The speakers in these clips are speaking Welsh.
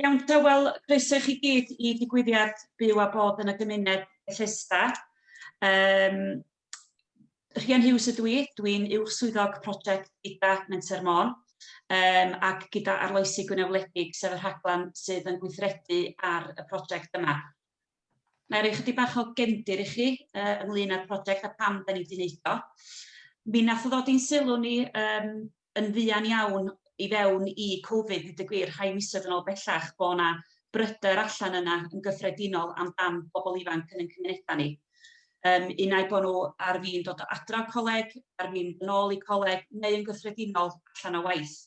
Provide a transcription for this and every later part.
Iawn, wel, croeso i chi gyd I digwyddiad byw a bod yn y gymuned Bethesda. Rhian Hughes ydw I, dwi'n uwch swyddog prosiect gyda Menter Môn ac gyda Arloesi Gwynedd Wledig sef y rhaglen sydd yn gweithredu ar y prosiect yma. Na i roi chydig bach o gefndir I chi ynglyn â'r prosiect a pam da ni wedi wneud o. Mi nath o ddod i'n sylw ni yn fuan iawn I fewn I Covid, dweud y gwir, rhai misoedd yn ôl bellach, bod yna bryder allan yna yn gyffredinol amdan bobl ifanc yn cymunedau ni. Unai bod nhw ar fi'n dod o adra coleg, ar fi'n yn ôl I coleg, neu yn gyffredinol allan o waith.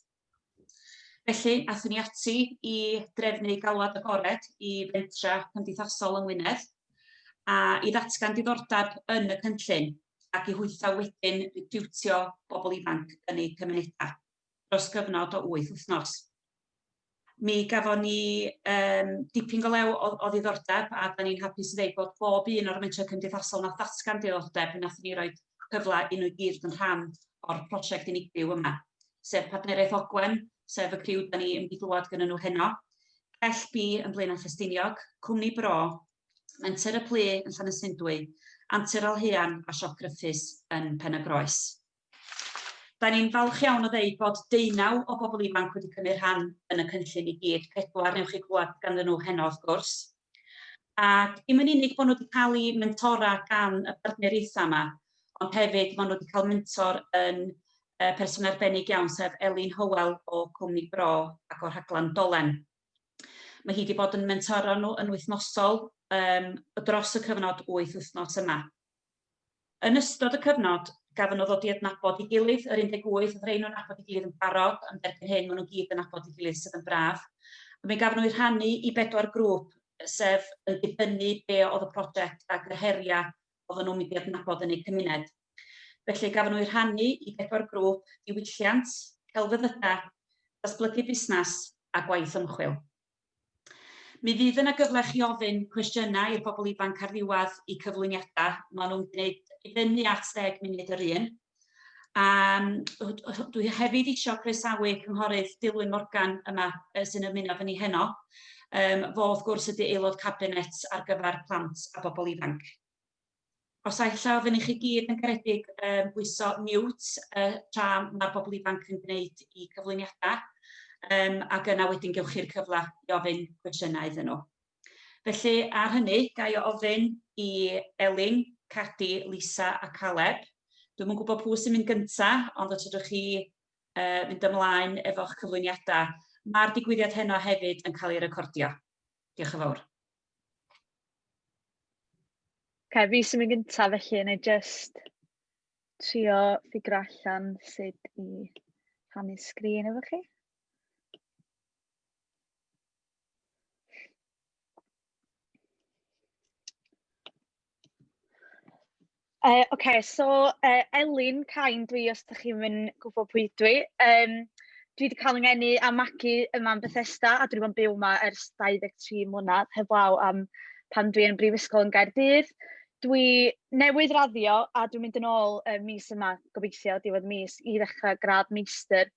Felly, athyn ni ati I drefnu galwad agored I fentra cymdeithasol yng Ngwynedd, a I ddatgan diddordeb yn y cynllun, ac I hwytho wedyn diwtio bobl ifanc yn eu cymunedau dros gyfnod o 8 wythnos. Mi gafon ni dipyn go lew o ddiddordeb a da ni'n hapus I ddeud bod bob un o'r mentrau cymdeithasol nath ddatgan diddordeb nathon ni roi cyfle I nhw gyd yn rhan o'r prosiect unigryw yma, sef Partneriaeth Ogwen, sef y criw da ni yn glywed gyda nhw heno, LB yn Blaenau Ffestiniog, Cwmni Bro, Menter y Plu yn Llanysindwy, Antur Alhean a Siop Gruffus yn Pen y Groes. Da ni'n falch iawn o ddeud bod 19 o bobl ifanc wedi cymryd rhan yn y cynllun I gyd, 4 newch chi glwed ganddyn nhw heno wrth gwrs. Ac dim yn unig bod nhw wedi cael eu mentora gan y partneriaethau yma, ond hefyd bod nhw wedi cael mentor yn person arbennig iawn sef Elin Hywel o Cwmni Bro ac o'r rhaglen Dolen. Mae hi wedi bod yn mentoro nhw yn wythnosol dros y cyfnod 8 wythnos yma. Yn ystod y cyfnod, gafon nhw ddod I adnabod I gilydd, yr 18 oedd rhain nhw'n adnabod I gilydd yn barod, ond erbyn hyn maen nhw gyd yn adnabod I gilydd sydd yn braf. Mi gafon nhw I rhannu I 4 grŵp, sef yn dibynnu be oedd y prosiect ac yr heriau oedden nhw'n mynd I adnabod yn eu cymuned. Felly gafon nhw I rhannu I 4 grŵp diwylliant, celfyddydau, datblygu busnes a gwaith ymchwil. Mi fydd yna gyfle I chi ofyn cwestiynau i'r bobl ifanc ar ddiwedd I cyflwyniadau. Maen nhw'n gwneud I fyny at 10 munud yr un. Dwi hefyd eisiau croesawu cynghorydd Dilwyn Morgan yma sy'n ymuno efo ni heno, fo wrth gwrs ydy aelod cabinet ar gyfer plant a bobl ifanc. Os ella ofyn I chi gyd yn garedig bwyso mute tra mae'r bobl ifanc yn gwneud I cyflwyniadau, ac yna wedyn gewch chi'r cyfle I ofyn cwestiynau iddyn nhw. Felly ar hynny, gai ofyn I Elin, Cadi, Lisa a Caleb. Dwi'm yn gwybod pwy sy'n mynd gyntaf, ond os ydych chi mynd ymlaen efo'ch cyflwyniadau. Mae'r digwyddiad heno hefyd yn cael ei recordio. Diolch yn fawr. Fi sy'n mynd gyntaf felly, neu just trio ffigur allan sut I rhannu sgrin efo chi. Elin, Cain dwi os ydych chi'n mynd gwybod pwy dwi. Dwi wedi cael yngeni a magu yma'n Bethesda a dwi wedi bod yn byw yma ers 23 mlynedd heblaw am pan dwi yn brifysgol yn Gaerdydd. Dwi newydd raddio a dwi'n mynd yn ôl mis yma, gobeithio diwedd mis, I ddechrau gradd meistr.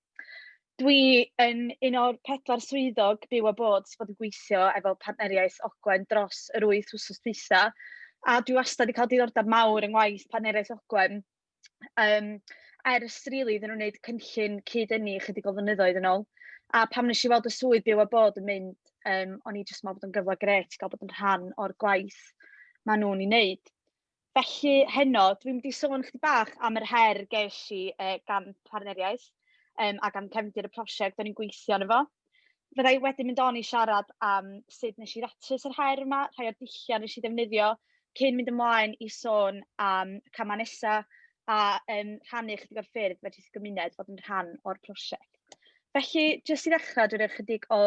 Dwi yn un o'r 4 swyddog byw a bod sydd bod yn gweithio efo Partneriaeth Ogwen dros yr 8 wythnos dwytha. A dwi wastad wedi cael diddordeb mawr yng ngwaith Partneriaeth Ogwen. Ers rili iddyn nhw'n gwneud cynllun cyd-ynni chydig o flynyddoedd yn ôl. A pam nes I weld y swydd byw a bod yn mynd, o'n I jyst meddwl bod yn gyfle gret gael bod yn rhan o'r gwaith maen nhw'n I wneud. Felly heno, dwi'n mynd I sôn chydig bach am yr her ges I gan Partneriaeth a gan cefndir y prosiect o'n i'n gweithio arno fo. Fyddai wedyn mynd on I siarad am sut nes I ddatrys yr her yma, rhai o'r dulliau nes I ddefnyddio, cyn mynd ymlaen I sôn am camau nesaf a rhannu chydig o'r ffyrdd wedi'u gymuned fod yn rhan o'r prosiect. Felly, jyst I ddechrau, dwi'n rhoi chydig o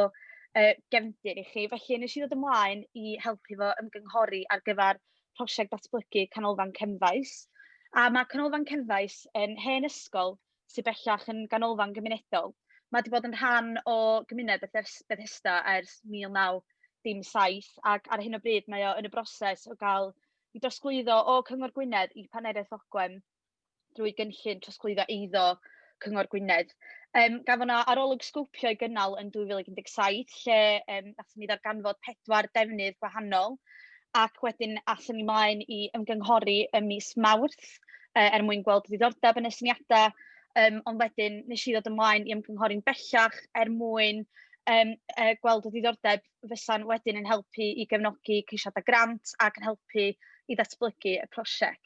gefndir I chi. Felly, nes I ddod ymlaen I helpu fo ymgynghori ar gyfer prosiect datblygu canolfan Cenfais. A mae canolfan Cenfais yn hen ysgol sydd bellach yn ganolfan gymunedol. Mae wedi bod yn rhan o gymuned Bethesda ers 1907 ac ar hyn o bryd mae o yn y broses o gael I drosglwyddo o Cyngor Gwynedd I Partneriaeth Ogwen drwy gynllun trosglwyddo eiddo Cyngor Gwynedd. Gafon na arolwg sgwpio i gynnal yn 2017, lle nathon ni ddarganfod 4 defnydd gwahanol, ac wedyn athon ni mlaen i ymgynghori ym mis Mawrth, mwyn gweld diddordeb yn y syniadau, ond wedyn nes i ddod ymlaen i ymgynghori'n bellach mwyn gweld y diddordeb fysa'n wedyn yn helpu i gefnogi ceisiadau grant ac yn helpu i ddatblygu y prosiect.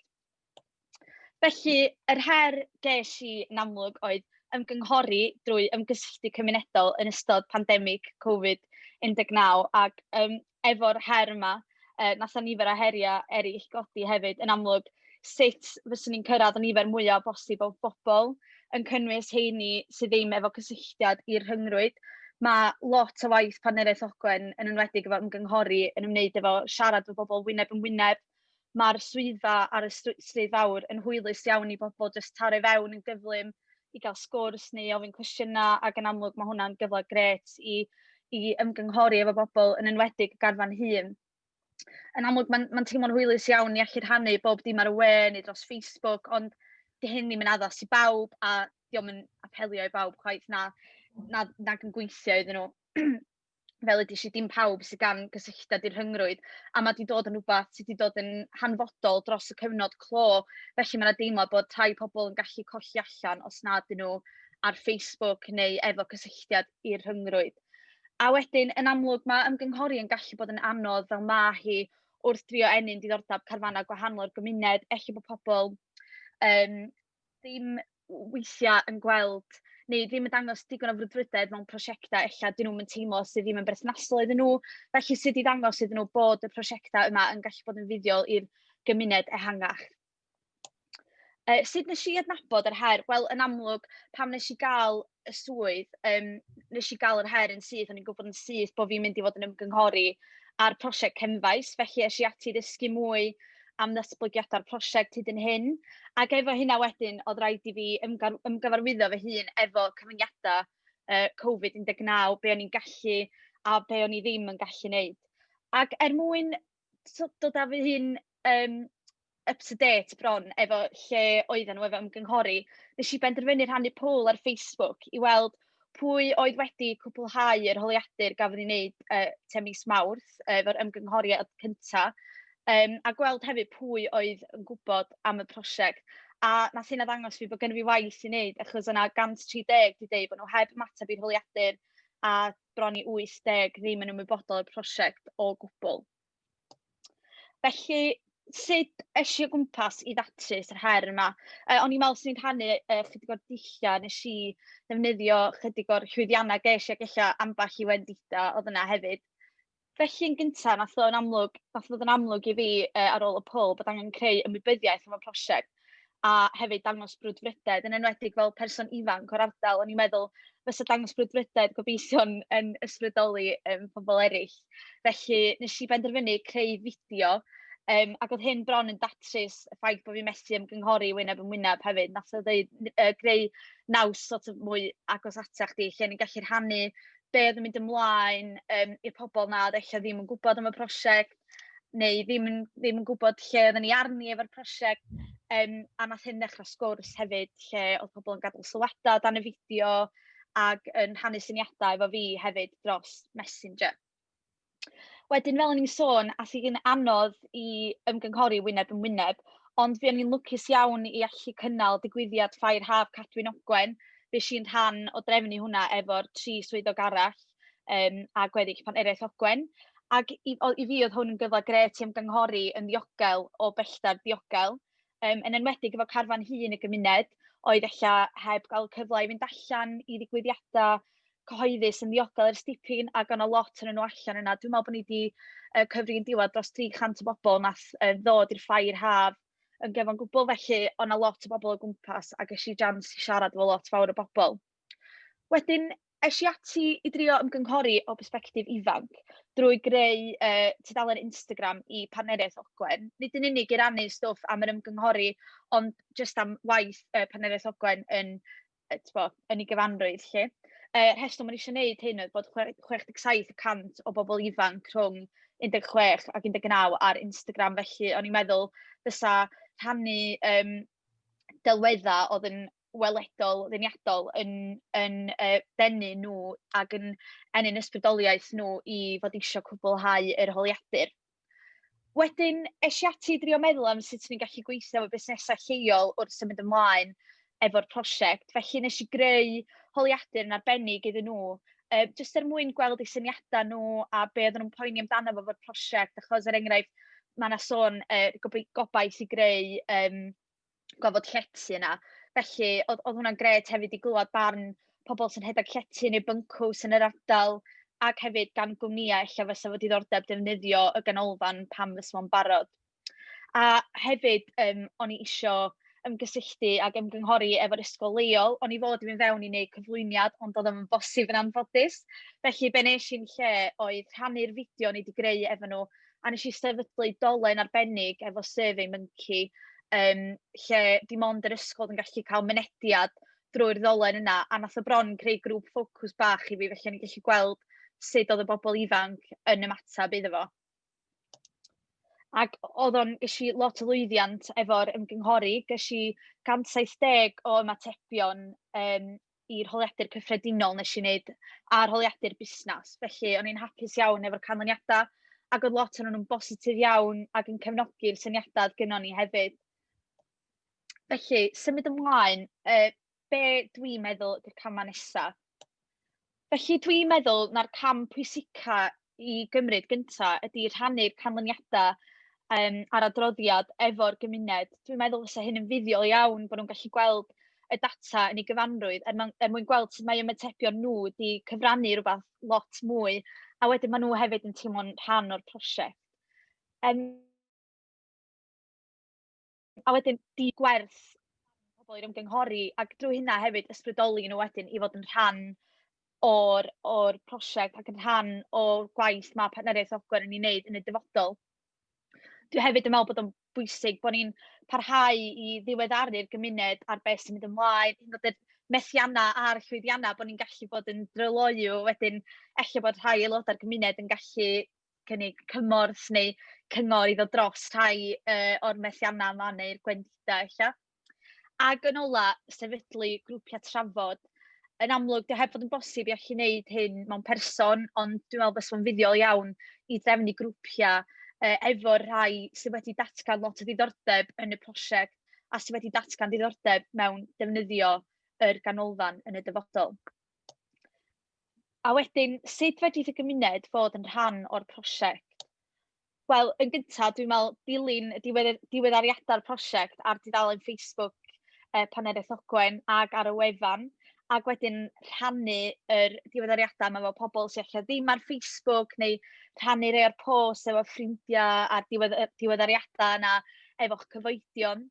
Felly, yr her ges i yn amlwg oedd ymgynghori drwy ymgysylltu cymunedol yn ystod pandemig Covid-19 ac efo'r her yma, nath nifer o heriau eraill godi hefyd yn amlwg sut fyswn ni'n cyrraedd y nifer mwyaf bosib o bobl yn cynnwys heini sydd ddim efo cysylltiad i'r rhyngrwyd. Mae lot o waith Partneriaeth Ogwen yn enwedig efo ymgynghori yn ymwneud efo siarad efo bobl wyneb yn wyneb. Mae'r swyddfa ar y stryd fawr yn hwylus iawn i bobl jyst taro fewn yn gyflym i gael sgwrs neu ofyn cwestiynau, ac yn amlwg mae hwnna'n gyfle gret i ymgynghori efo bobl yn enwedig y garfan hŷn. Yn amlwg mae'n teimlo'n hwylus iawn i allu rhannu bob dim ar y we neu dros Facebook, ond di hyn ddim yn addas i bawb a diolch yn apelio i bawb chwaith nag yn gweithio iddyn nhw. Fel ydych chi, dim pawb sydd gan gysylltiad i'r rhyngrwyd, a mae wedi dod yn rhywbeth sydd wedi dod yn hanfodol dros y cyfnod clo, felly mae'n deimlo bod rhai pobl yn gallu colli allan os nad ydyn nhw ar Facebook neu efo cysylltiad i'r rhyngrwyd. A wedyn, yn amlwg, mae ymgynghori yn gallu bod yn anodd fel ma hi wrth drio enyn diddordeb carfannau gwahanol o'r gymuned, elli bod pobl ddim weithiau yn gweld neu ddim yn dangos digon o frwdfrydedd mewn prosiectau, ella dyn nhw'n teimlo sydd ddim yn berthnasol iddyn nhw, felly sydd i ddangos iddyn nhw bod y prosiectau yma yn gallu bod yn fuddiol i'r gymuned ehangach. Sut nes i adnabod yr her? Wel, yn amlwg, pam nes i gael y swydd, nes i gael yr her yn syth, o'n i'n gwybod yn syth bod fi'n mynd i fod yn ymgynghori ar prosiect cefnfaes, felly es i ati ddysgu mwy am ddatblygiadau'r prosiect hyd yn hyn. Ac efo hynna wedyn, oedd rhaid i fi ymgyfarwyddo fy hun efo cyfyngiadau Covid-19, be o'n i'n gallu a be o'n i ddim yn gallu wneud. Ac mwyn dod â fy hun up to date bron efo lle oedden nhw efo ymgynghori, nes i benderfynu rhannu poll ar Facebook i weld pwy oedd wedi cwblhau yr holiadur gafodd ei wneud tua mis Mawrth efo'r ymgynghoriad cyntaf, a gweld hefyd pwy oedd yn gwybod am y prosiect. A nath hynna ddangos fi bod gen i fi waith i wneud, achos yna 130 di dweud bod nhw heb ymateb i'r holiadur a bron i 80 ddim yn ymwybodol o'r prosiect o gwbl. Felly, sut eisiau gwmpas i ddatrys yr her yma? O'n i'n meddwl sy'n ni'n rhannu chydig o'r dullia, nes i ddefnyddio chydig o'r llwyddiannau ges i ac ella ambell i wendida oedd yna hefyd. Felly, yn gyntaf, nath ddod yn amlwg i fi ar ôl y poll bod angen creu ymwybyddiaeth am y prosiect a hefyd dangos brwdfrydedd, yn enwedig fel person ifanc o'r ardal. O'n i'n meddwl fysa dangos brwdfrydedd gobeithio'n yn ysbrydoli pobl eraill. Felly, nes i benderfynu creu fideo, ac oedd hyn bron yn datrys y ffaith bod fi'n methu ymgynghori wyneb yn wyneb hefyd. Nath o ddeud greu naws mwy agos atach di, lle ni'n gallu rhannu be oedd yn mynd ymlaen i'r pobl na ddech ddim yn gwybod am y prosiect, neu ddim yn gwybod lle oedden ni arni efo'r prosiect, a nath hyn ddechrau sgwrs hefyd, lle oedd pobl yn gadael sylwadau dan y fideo ac yn rhannu syniadau efo fi hefyd dros Messenger. Wedyn, fel o'n i'n sôn, ath i'n anodd i ymgynghori wyneb yn wyneb, ond fi o'n i'n lwcus iawn i allu cynnal digwyddiad Ffair Haf Cadwyn Ogwen, fe si'n rhan o drefnu hwnna efo'r 3 swyddog arall a gweddill Partneriaeth Ogwen. Ac i fi oedd hwn yn gyfle gret i ymgynghori yn ddiogel o bellter diogel, yn enwedig efo carfan hŷn y gymuned, oedd ella heb gael cyfle i fynd allan i ddigwyddiadau cyhoeddus yn ddiogel ers dipyn, ac o'n lot yn nhw allan yna. Dwi'n meddwl bod ni wedi cyfri'n diwedd dros 300 o bobl nath ddod i'r Ffair Haf yn gefn gwbl, felly o'n lot o bobl o gwmpas ac eisiau jans i siarad efo lot fawr o bobl. Wedyn, eisiau ati i drio ymgynghori o perspektif ifanc drwy greu tudalen Instagram i Partneriaeth Ogwen. Nid yn unig i rannu stwff am yr ymgynghori, ond jyst am waith Partneriaeth Ogwen yn ei gyfanrwydd, lle. Rheswm o'n eisiau gwneud hyn oedd bod 67% o bobl ifanc rhwng 16 ac 19 ar Instagram, felly o'n i'n meddwl fysa rhannu delweddau oedd yn weledol, ddeniadol yn denu nhw ac yn enyn ysbrydoliaeth nhw i fod eisiau cwblhau yr holiadur. Wedyn, es i ati drio meddwl am sut ni'n gallu gweithio efo busnesau lleol wrth symud ymlaen efo'r prosiect. Felly nes i greu holiadur yn arbennig iddyn nhw, jyst mwyn gweld eu syniadau nhw a be oedden nhw'n poeni amdano fo'r prosiect, achos enghraifft, mae yna sôn gobaith i greu gofod llety yna. Felly, oedd hwnna'n gret hefyd i glywed barn pobl sy'n rhedeg llety neu byncws yn yr ardal, ac hefyd gan gwmnïau eich fysa fod diddordeb defnyddio y ganolfan pam fysa fo'n barod. A hefyd, o'n i isio ymgysylltu ac ymgynghori efo'r ysgol leol. O'n i fod i fynd fewn i wneud cyflwyniad, ond oedd yn bosib yn anffodus. Felly, be nes i'n lle oedd rhannu'r fideo ni wedi greu efo nhw, a nes i sefydlu dolen arbennig efo Survey Monkey, lle dim ond yr ysgol yn gallu cael mynediad drwy'r ddolen yna, a nath o bron creu grŵp ffocws bach i fi, felly o'n i'n gallu gweld sut oedd y bobl ifanc yn ymatab iddo fo. Ac ges i lot o lwyddiant efo'r ymgynghori, ges i 170 o ymatebion i'r holiadur cyffredinol nes i wneud a'r holiadur busnes. Felly, o'n i'n hapus iawn efo'r canlyniadau, ac oedd lot o'n nhw'n bositif iawn ac yn cefnogi'r syniadau gynnon ni hefyd. Felly, symud ymlaen, be dwi'n meddwl ydy'r camau nesaf? Felly, dwi'n meddwl na'r cam pwysica i gymryd gyntaf ydy rhannu'r canlyniadau a'r adroddiad efo'r gymuned. Dwi'n meddwl fysa hyn yn fuddiol iawn bod nhw'n gallu gweld y data yn ei gyfanrwydd mwyn gweld sut mae ymatebion nhw wedi cyfrannu rhywbeth lot mwy, a wedyn maen nhw hefyd yn teimlo'n rhan o'r prosiect. A wedyn gwerth pobl i'r ymgynghori, ac drwy hynna hefyd ysbrydoli nhw wedyn i fod yn rhan o'r prosiect ac yn rhan o'r gwaith mae Partneriaeth Ogwen yn ei wneud yn y dyfodol. Dwi hefyd yn meddwl bod o'n bwysig bod ni'n parhau i ddiweddaru'r gymuned ar beth sy'n mynd ymlaen, hyd yn oed methiannau a'r llwyddiannau, bod ni'n gallu bod yn dryloyw, wedyn ella bod rhai aelodau'r gymuned yn gallu cynnig cymorth neu cyngor i ddod dros rhai o'r methiannau yma neu'r gwendidau ella. Ac yn ola, sefydlu grwpiau trafod. Yn amlwg, dy heb fod yn bosib i allu wneud hyn mewn person, ond dwi'n meddwl bod fo'n fuddiol iawn i drefnu grwpiau efo rhai sydd wedi datgan lot o ddiddordeb yn y prosiect a sydd wedi datgan diddordeb mewn defnyddio yr ganolfan yn y dyfodol. A wedyn, sut fedrith y gymuned fod yn rhan o'r prosiect? Wel, yn gyntaf, dwi'n meddwl dilyn diweddariadau'r prosiect ar dudalen Facebook Partneriaeth Ogwen ac ar y wefan, ac wedyn rhannu yr diweddariadau yma efo pobl sy'n allan ddim ar Facebook, neu rhannu rei o'r post efo ffrindiau a'r diweddariadau yna efo'ch cyfoedion.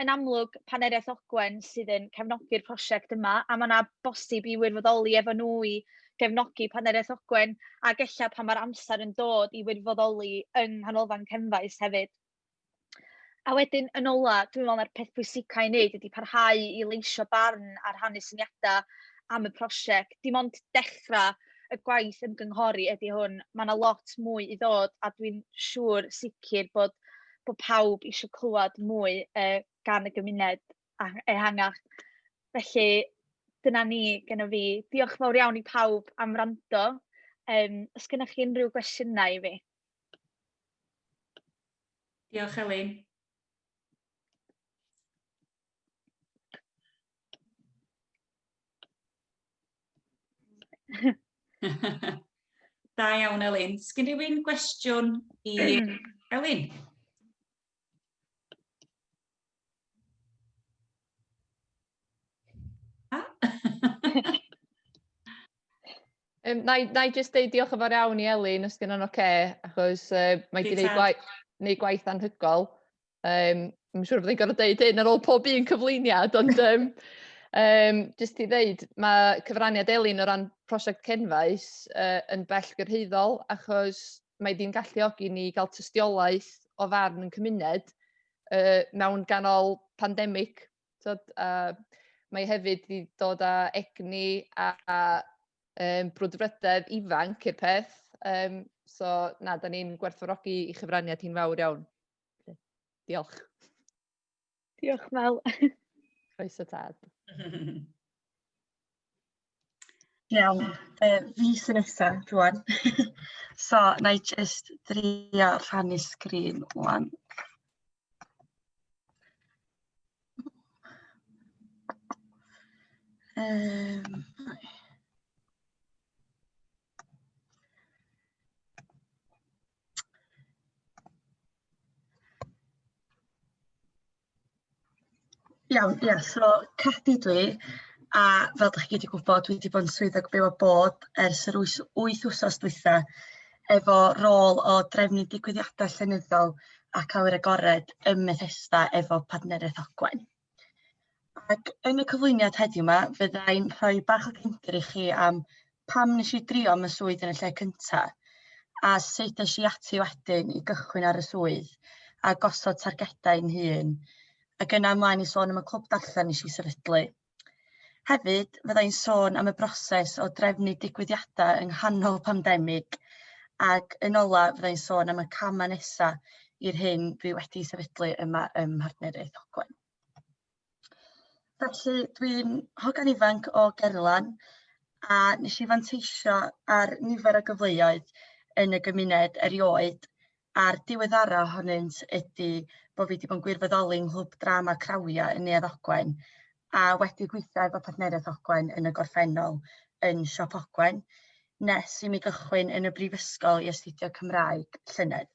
Yn amlwg, Partneriaeth Ogwen sydd yn cefnogi'r prosiect yma, a mae yna bosib i wirfoddoli efo nhw i gefnogi Partneriaeth Ogwen, ac ella pan mae'r amser yn dod i wirfoddoli yng nghanolfan Cenfaes hefyd. A wedyn, yn ola, dwi'n meddwl na'r peth pwysica i wneud ydy parhau i leisio barn ar rhannu syniadau am y prosiect. Dim ond dechrau y gwaith ymgynghori ydy hwn. Mae yna lot mwy i ddod, a dwi'n siŵr sicr bod pawb eisiau clywed mwy gan y gymuned ehangach. Felly, dyna ni genna fi. Diolch fawr iawn i pawb am wrando. Os gennych chi unrhyw gwestiynau i fi? Diolch, Elin. Da iawn, Elin. Sgyn rhywun gwestiwn i Elin? Na i jyst deud diolch yn fawr iawn i Elin os gyda'n oce, achos mae wedi gwneud gwaith anhygoel. Mae'n siŵr bod i'n gorfod deud hyn ar ôl pob un cyflwyniad, ond jyst i ddeud, mae cyfraniad Elin o ran prosiect Cenfaes yn bell gyrhaeddol, achos mae wedi'n galluogi ni gael tystiolaeth o farn yn cymuned mewn ganol pandemig. Mae hefyd wedi dod â egni a brwdfrydedd ifanc i'r peth. So, da ni'n gwerthfawrogi i chyfraniad hi'n fawr iawn. Diolch. Diolch, Mel. Croeso tad. Iawn, fi sy'n nesaf rwan. So, na i just drio rhannu sgrin rwan. Iawn, ie, so Cadi dwi, a fel ydych chi wedi gwybod, dwi wedi bod yn swyddog byw a bod ers yr 8 wythnos dwytha efo rôl o drefnu digwyddiadau llenyddol ac awyr agored ym Methesda efo Partneriaeth Ogwen. Ac yn y cyflwyniad heddiw yma, fyddai'n rhoi bach o gefndir i chi am pam nes i drio am y swydd yn y lle cyntaf, a sut nes i ati wedyn i gychwyn ar y swydd a gosod targedau'n hun, ac yna ymlaen i sôn am y clwb darllen nes i sefydlu. Hefyd, fyddai'n sôn am y broses o drefnu digwyddiadau yng nghanol pandemig, ac yn ola fyddai'n sôn am y camau nesaf i'r hyn dwi wedi sefydlu yma ym Mhartneriaeth Ogwen. Felly, dwi'n hogan ifanc o Gerlan, a nes i fanteisio ar nifer o gyfleoedd yn y gymuned erioed, a'r diweddara ohonynt ydy bod fi wedi bod yn gwirfoddoli nghlwb drama Crawia yn Neuadd Ogwen, a wedi gweithio efo Partneriaeth Ogwen yn y gorffennol yn Siop Ogwen, nes i mi gychwyn yn y brifysgol i astudio Cymraeg llynedd.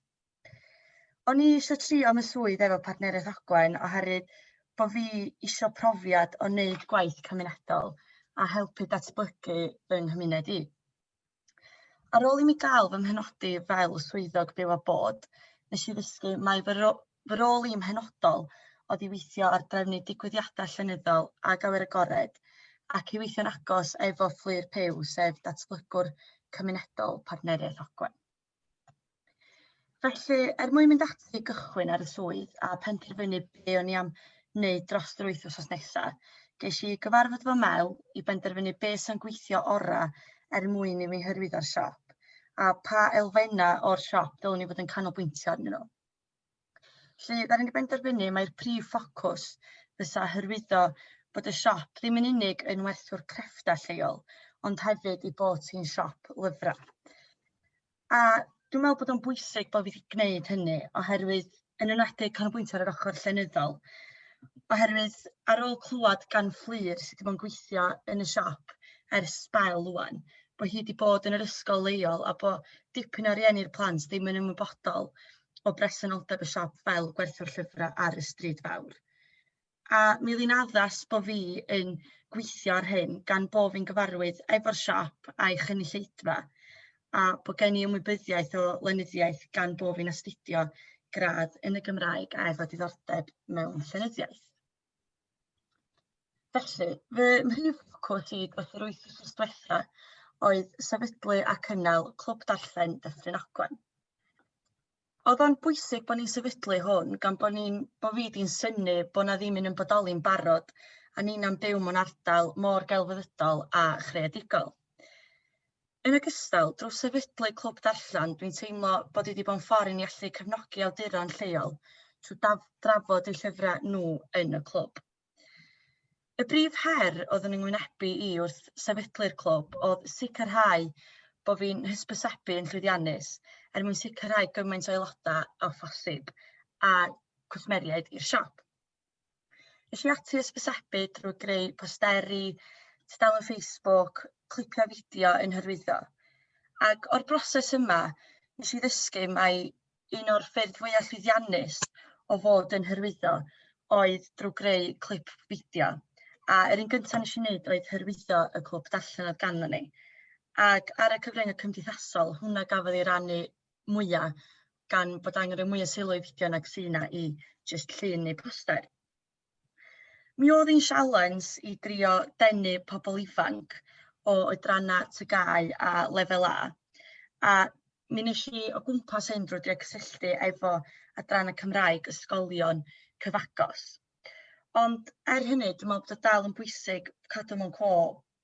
O'n i eisiau trio am y swydd efo Partneriaeth Ogwen oherwydd bod fi eisiau profiad o wneud gwaith cymunedol a helpu datblygu fy nghymuned i. Ar ôl i mi gael fy mhenodi fel swyddog byw a bod, nes i ddysgu mai fy rôl i'n mhenodol oedd i weithio ar drefnu digwyddiadau llenyddol ag awyr agored, ac i weithio'n agos efo fflyr pyw, sef datblygwr cymunedol Partneriaeth Ogwen. Felly, mwyn mynd ati gychwyn ar y swydd a penderfynu be o'n i am wneud dros yr 8 wythnos nesaf, ges i gyfarfod fo mewn i benderfynu be sy'n gweithio ora mwyn i mi hyrwyddo'r siop, a pa elfennau o'r siop dylwn i fod yn canolbwyntio arnyn nhw. Felly, ddaru ni benderfynu mae'r prif ffocws fysa hyrwyddo bod y siop ddim yn unig yn werthwr crefftau lleol, ond hefyd i bod hi'n siop lyfrau. A dwi'n meddwl bod o'n bwysig bod fi wedi gwneud hynny, oherwydd yn enwedig canolbwyntio ar yr ochr llenyddol, oherwydd ar ôl clywed gan fflyr sydd wedi bod yn gweithio yn y siop ers sbel ŵan, bod hi wedi bod yn yr ysgol leol a bod dipyn o rieni'r plant ddim yn ymwybodol o bresenoldeb y siop fel gwerthwr llyfrau ar y stryd fawr. A mi oedd hi'n addas bod fi yn gweithio ar hyn gan bod fi'n gyfarwydd efo'r siop a'i chynulleidfa, a bod gen i ymwybyddiaeth o lenyddiaeth gan bod fi'n astudio gradd yn y Gymraeg a efo diddordeb mewn llenyddiaeth. Felly, fy mhrif ffocws i dros yr 8 wythnos diwetha oedd sefydlu a cynnal clwb darllen Dyffryn Ogwen. Oedd o'n bwysig bod ni'n sefydlu hwn gan bod fi di'n synnu bod na ddim yn bodoli'n barod a ni'n am byw mewn ardal mor gelfyddydol a chreadigol. Yn ogystal, drwy sefydlu clwb darllen, dwi'n teimlo bod wedi bod yn ffordd i ni allu cefnogi awduron lleol trwy drafod eu llyfrau nhw yn y clwb. Y brif her oedd yn yngwynebu i wrth sefydlu'r clwb oedd sicrhau bod fi'n hysbysebu yn llwyddiannus mwyn sicrhau gymaint o aelodau o phosib a cwsmeriaid i'r siop. Nes i ati hysbysebu drwy greu posteri, tudalen Facebook, clipio fideo yn hyrwyddo. Ac o'r broses yma, nes i ddysgu mai un o'r ffyrdd fwyaf llwyddiannus o fod yn hyrwyddo oedd drwy greu clip fideo. A yr un gyntaf nes i wneud oedd hyrwyddo y clwb darllen oedd ganddo ni. Ac ar y cyfryngau cymdeithasol, hwnna gafodd ei rannu mwyaf gan bod angen rhoi mwyaf sylw i fideo nag sy'n i jyst llun neu poster. Mi oedd hi'n sialens i drio denu pobl ifanc o oedrannau tygau a lefel A. A mi nes i o gwmpas hyn drwy drio cysylltu efo adrannau Cymraeg ysgolion cyfagos. Ond hynny, dwi'n meddwl bod o dal yn bwysig cadw mewn co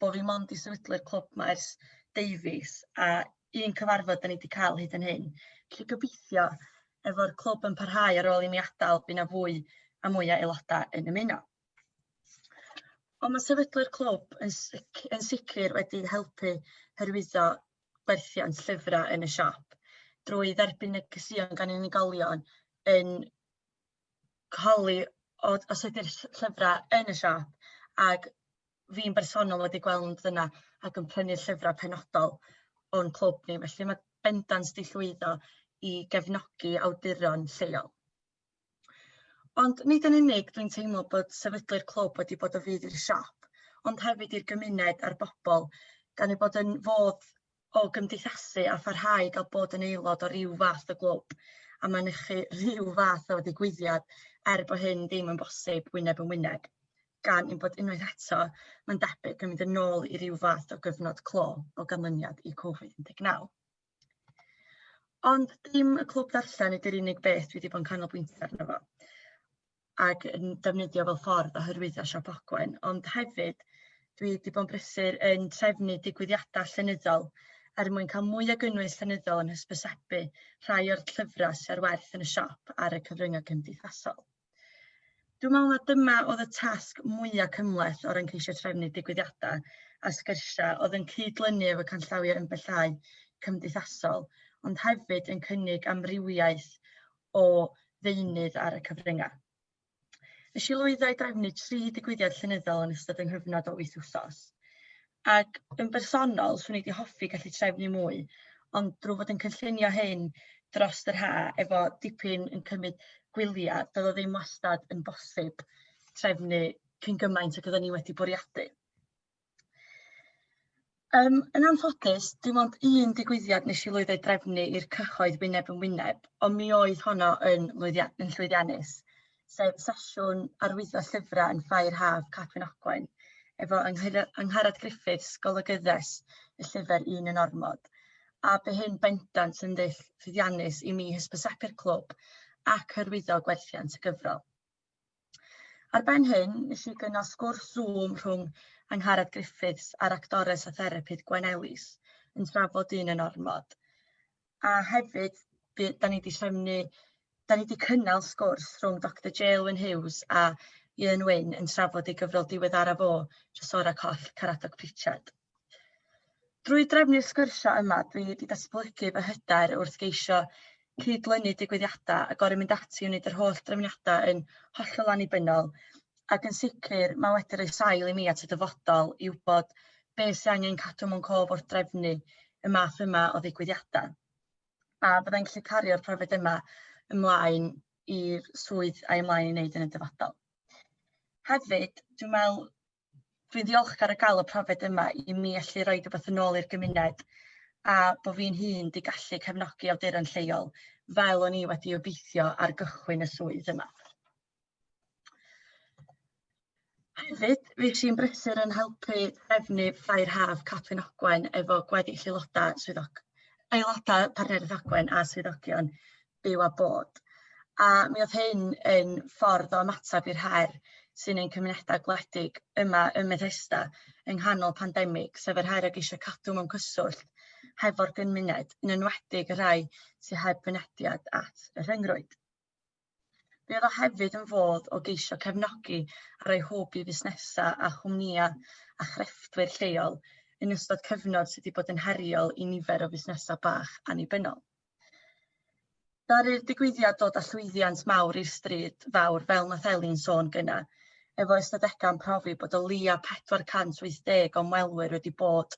bod fi mond i sefydlu'r clwb yma ers deufis a un cyfarfod da ni wedi cael hyd yn hyn. Felly gobeithio efo'r clwb yn parhau ar ôl i mi adael bydd na fwy a mwy o aelodau yn ymuno. Ond mae sefydlu'r clwb yn sicr wedi helpu hyrwyddo gwerthiant llyfrau yn y siop drwy dderbyn negeseuon gan unigolion yn holi os ydy'r llyfrau yn y siop, ac fi'n bersonol wedi gweld yna ac yn prynu'r llyfrau penodol o'n clwb ni, felly mae bendant di llwyddo i gefnogi awduron lleol. Ond nid yn unig dwi'n teimlo bod sefydlu'r clwb wedi bod o fydd i'r siop, ond hefyd i'r gymuned a'r bobl, gan ei bod yn fodd o gymdeithasu a pharhau gael bod yn aelod o ryw fath o glwb, a mynychu ryw fath o digwyddiad bod hyn ddim yn bosib wyneb yn wyneb, gan ein bod unwaith eto mae'n debyg yn mynd yn ôl i ryw fath o gyfnod clo o ganlyniad i Covid-19. Ond dim y clwb darllen ydy'r unig beth dwi wedi bod yn canolbwyntio arno fo ac yn defnyddio fel ffordd o hyrwyddo siop Ogwen, ond hefyd dwi wedi bod yn brysur yn trefnu digwyddiadau llenyddol mwyn cael mwy o gynnwys llenyddol yn hysbysebu rhai o'r llyfrau sy'n ar werth yn y siop ar y cyfryngau cymdeithasol. Dwi'n meddwl na dyma oedd y tasg mwyaf cymhleth o'r ceisio trefnu digwyddiadau a sgyrsiau oedd yn cydlynu efo canllawio ymballau cymdeithasol, ond hefyd yn cynnig amrywiaeth o ddeunydd ar y cyfryngau. Nes i lwyddo i drefnu 3 digwyddiad llenyddol yn ystod yng nghyfnod o 8 wsos. Ac yn bersonol, swn i wedi hoffi gallu trefnu mwy, ond drwy fod yn cynllunio hyn dros yr haf efo dipyn yn cymryd gwyliau, doedd o ddim wastad yn bosib trefnu cyn gymaint ac oeddwn ni wedi bwriadu. Yn anffodus, dim ond un digwyddiad nes i lwyddo i drefnu i'r cyhoedd wyneb yn wyneb, ond mi oedd honno yn llwyddiannus, sef sesiwn arwyddo llyfrau yn ffair haf Cadwyn Ogwen, efo Angharad Griffiths, golygyddes y llyfr Un yn Ormod, a be hyn bendant yn ddull llwyddiannus i mi hysbysebu'r clwb ac hyrwyddo gwerthiant y gyfrol. Ar ben hyn, nes i gynnal sgwrs Zoom rhwng Angharad Griffiths a'r actores a therapydd Gwen Ellis yn trafod Un yn Ormod. A hefyd, da ni wedi cynnal sgwrs rhwng Dr Elin Hughes a Ian Wyn yn trafod ei gyfrol diweddara fo, Trysora Coll Caradog Pritchard. Drwy drefnu'r sgyrsiau yma, dwi wedi datblygu fy hyder wrth geisio cydlynu digwyddiadau a gorau mynd ati wneud yr holl drefniadau yn hollol annibynnol, ac yn sicr mae wedi rhoi sail i mi at y dyfodol i wybod beth sy'n angen cadw mewn cof wrth drefnu y math yma o ddigwyddiadau. A byddai'n gallu cario'r profiad yma ymlaen i'r swydd a'i ymlaen i wneud yn y dyfodol. Hefyd, dwi'n ddiolchgar o gael y profiad yma i mi allu rhoi rhywbeth yn ôl i'r gymuned a bod fi'n hun di gallu cefnogi awduron lleol fel o'n i wedi obeithio ar gychwyn y swydd yma. Hefyd, fues i'n brysur yn helpu trefnu ffair haf Cadwyn Ogwen efo gweddill aelodau Partneriaeth Ogwen a swyddogion byw a bod. A mi oedd hyn yn ffordd o ymateb i'r her sy'n ein cymunedau gwledig yma ym Methesda yng nghanol pandemig, sef yr her o geisio cadw mewn cyswllt hefo'r gymuned, yn enwedig y rhai sy'n heb fynediad at y rhyngrwyd. Fe oedd o hefyd yn fodd o geisio cefnogi a rhoi hwb i fusnesau a chwmnïau a chrefftwyr lleol yn ystod cyfnod sydd wedi bod yn heriol i nifer o fusnesau bach annibynnol. Ddaru'r digwyddiad dod â llwyddiant mawr i'r stryd fawr fel nath Elin sôn gyna, efo ystadegau'n profi bod o leia 480 o ymwelwyr wedi bod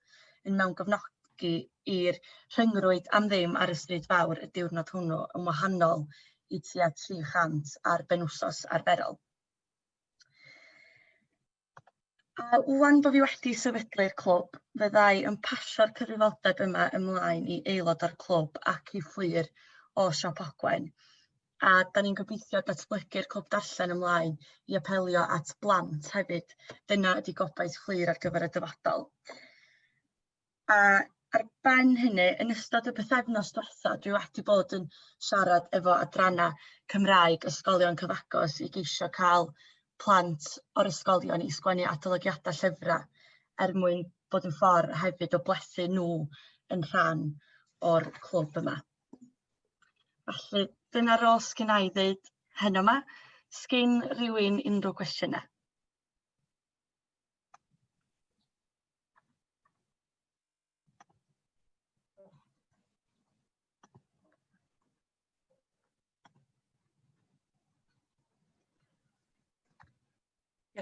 yn mewn gofnogi i'r rhyngrwyd am ddim ar y stryd fawr y diwrnod hwnnw yn wahanol i tua 300 ar benwsos arferol. A wwan bod fi wedi sefydlu'r clwb, fyddai yn pasio'r cyfrifoldeb yma ymlaen i aelod o'r clwb ac i fflyr o siop Ogwen. A da ni'n gobeithio datblygu'r clwb darllen ymlaen i apelio at blant hefyd. Dyna ydi gobaith fflyr ar gyfer y dyfodol. A ar ben hynny, yn ystod y bythefnos diwethaf, dwi wedi bod yn siarad efo adrannau Cymraeg ysgolion cyfagos i geisio cael plant o'r ysgolion i sgwennu adolygiadau llyfrau mwyn bod yn ffordd hefyd o blethu nhw yn rhan o'r clwb yma. Felly, dyna'r ôl sgyn i ddeud heno yma. Sgyn rhywun unrhyw gwestiynau?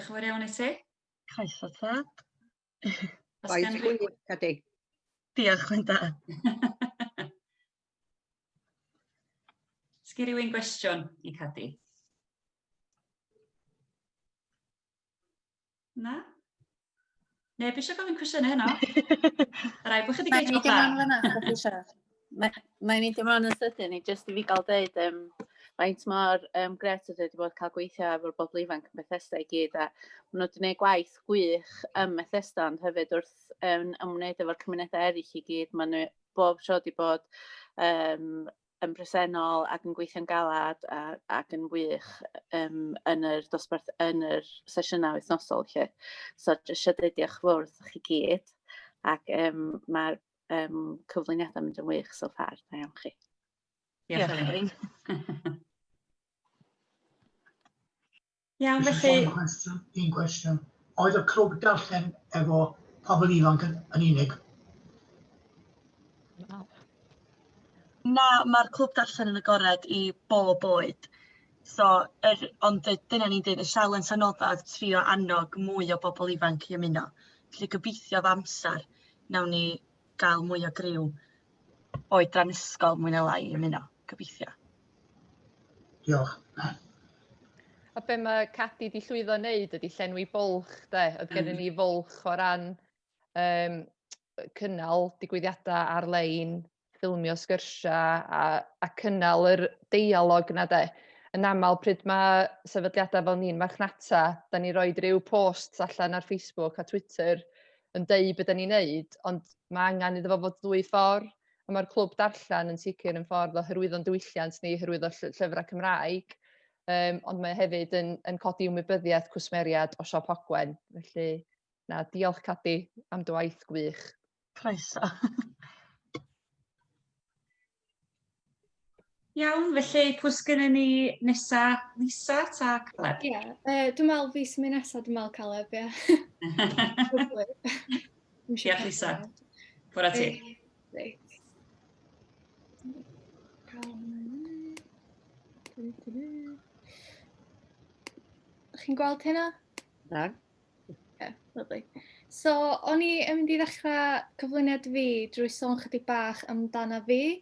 Diolch yn fawr iawn i ti. Croeso tad. Gwaith gwych, Cadi. Diolch yn da. Sgyn rhywun gwestiwn i Cadi? Na? Neb eisiau gofyn cwestiynau heno? Rai, bod chi wedi Mae'n geisio dim ond fyna, ydych chi siarad. Mae'n dim ond yn sydyn, jyst i fi gael dweud faint mor gret ydy wedi bod cael gweithio efo'r bobl ifanc yn Bethesda i gyd, a maen nhw wedi gwneud gwaith gwych ym Bethesda, ond hefyd wrth ymwneud efo'r cymunedau eraill i gyd. Maen nhw bob tro wedi bod yn bresennol ac yn gweithio'n galad ac yn wych yn yr dosbarth, yn yr sesiynau wythnosol lle. So jyst diolch fawr wrth chi gyd, ac mae'r cyflwyniadau mynd yn wych so far. Da iawn chi. Diolch Elin. Iawn, felly... Un cwestiwn. Oedd y clwb darllen efo pobl ifanc yn unig? Na, mae'r clwb darllen yn agored i bob oed. So, ond dyna ni'n dweud, y sialens anoddaf trio annog mwy o bobl ifanc i ymuno. Felly gobeithio f amser, nawn ni gael mwy o griw oedran ysgol mwy na lai i ymuno. Gobeithio. Diolch. A be mae Cadi di llwyddo wneud ydy llenwi bwlch, de. Oedd gennym ni fwlch o ran cynnal digwyddiadau ar-lein, ffilmio sgyrsiau a cynnal yr deialog yna, de. Yn aml, pryd mae sefydliadau fel ni'n marchnata, da ni roed rhyw posts allan ar Facebook a Twitter yn deud beth da ni'n neud, ond mae angen iddo fo fod ddwy ffordd. A mae'r clwb darllen yn sicr yn ffordd o hyrwyddo'n diwylliant ni, hyrwyddo llyfrau Cymraeg, ond mae hefyd yn codi ymwybyddiaeth cwsmeriad o siop Ogwen. Felly, na, diolch Cadi am dy waith gwych. Croeso. Iawn, felly pwy sgynnon ni nesa? Lisa ta Caleb? Ie, dwi'n meddwl fi sy'n mynd nesaf, dwi'n meddwl Caleb, ie. Diolch Lisa. Fwra ti. Reit. Chi'n gweld hynna? Da. Ie, lyfli. So, o'n i yn mynd i ddechrau cyflwyniad fi drwy sôn chydig bach amdana fi.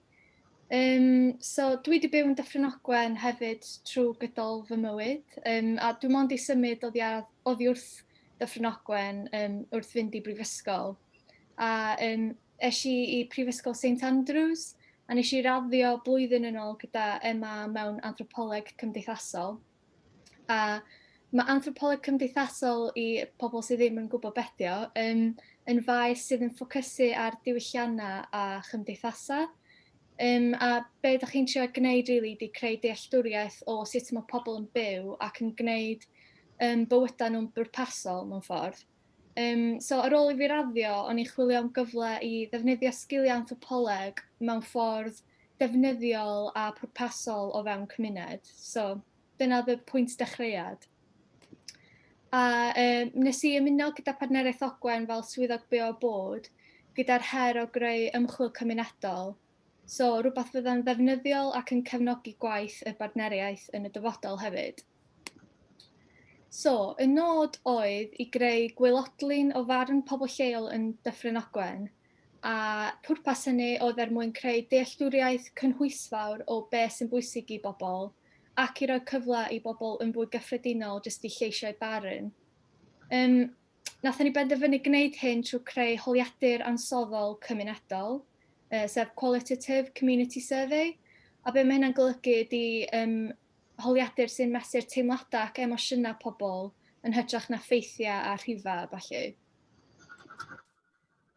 So, dwi wedi byw yn Dyffryn Ogwen hefyd trwy gydol fy mywyd, a dwi'n mond i symud oddi wrth Dyffryn Ogwen wrth fynd i brifysgol. A es i Prifysgol St Andrews, a nes i raddio blwyddyn yn ôl gyda Emma mewn anthropoleg cymdeithasol. A mae anthropoleg cymdeithasol i pobl sydd ddim yn gwybod beth yw, yn faes sydd yn ffocysu ar diwylliannau a chymdeithasau. A be ydych chi'n trio gwneud rili ydy creu dealltwriaeth o sut mae pobl yn byw ac yn gwneud bywydau nhw'n bwrpasol mewn ffordd. So ar ôl i fi raddio, o'n i'n chwilio am gyfle i ddefnyddio sgiliau anthropoleg mewn ffordd defnyddiol a pwrpasol o fewn cymuned. So dyna y pwynt dechreuad. A nes i ymuno gyda Partneriaeth Ogwen fel swyddog byw o bod, gyda'r her o greu ymchwil cymunedol. So, rhywbeth fydda'n ddefnyddiol ac yn cefnogi gwaith y Partneriaeth yn y dyfodol hefyd. So, y nod oedd i greu gwaelodlin o farn pobl lleol yn Dyffryn Ogwen, a pwrpas hynny oedd mwyn creu dealltwriaeth cynhwysfawr o beth sy'n bwysig i bobl, ac i roi cyfle i bobl yn fwy gyffredinol jyst i lleisiau barn. Nathon ni benderfynu gwneud hyn trwy creu holiadur ansoddol cymunedol, sef Qualitative Community Survey, a be mae hynna'n golygu ydy holiadur sy'n mesur teimladau ac emosiynau pobl yn hytrach na ffeithiau a rhifau, falle.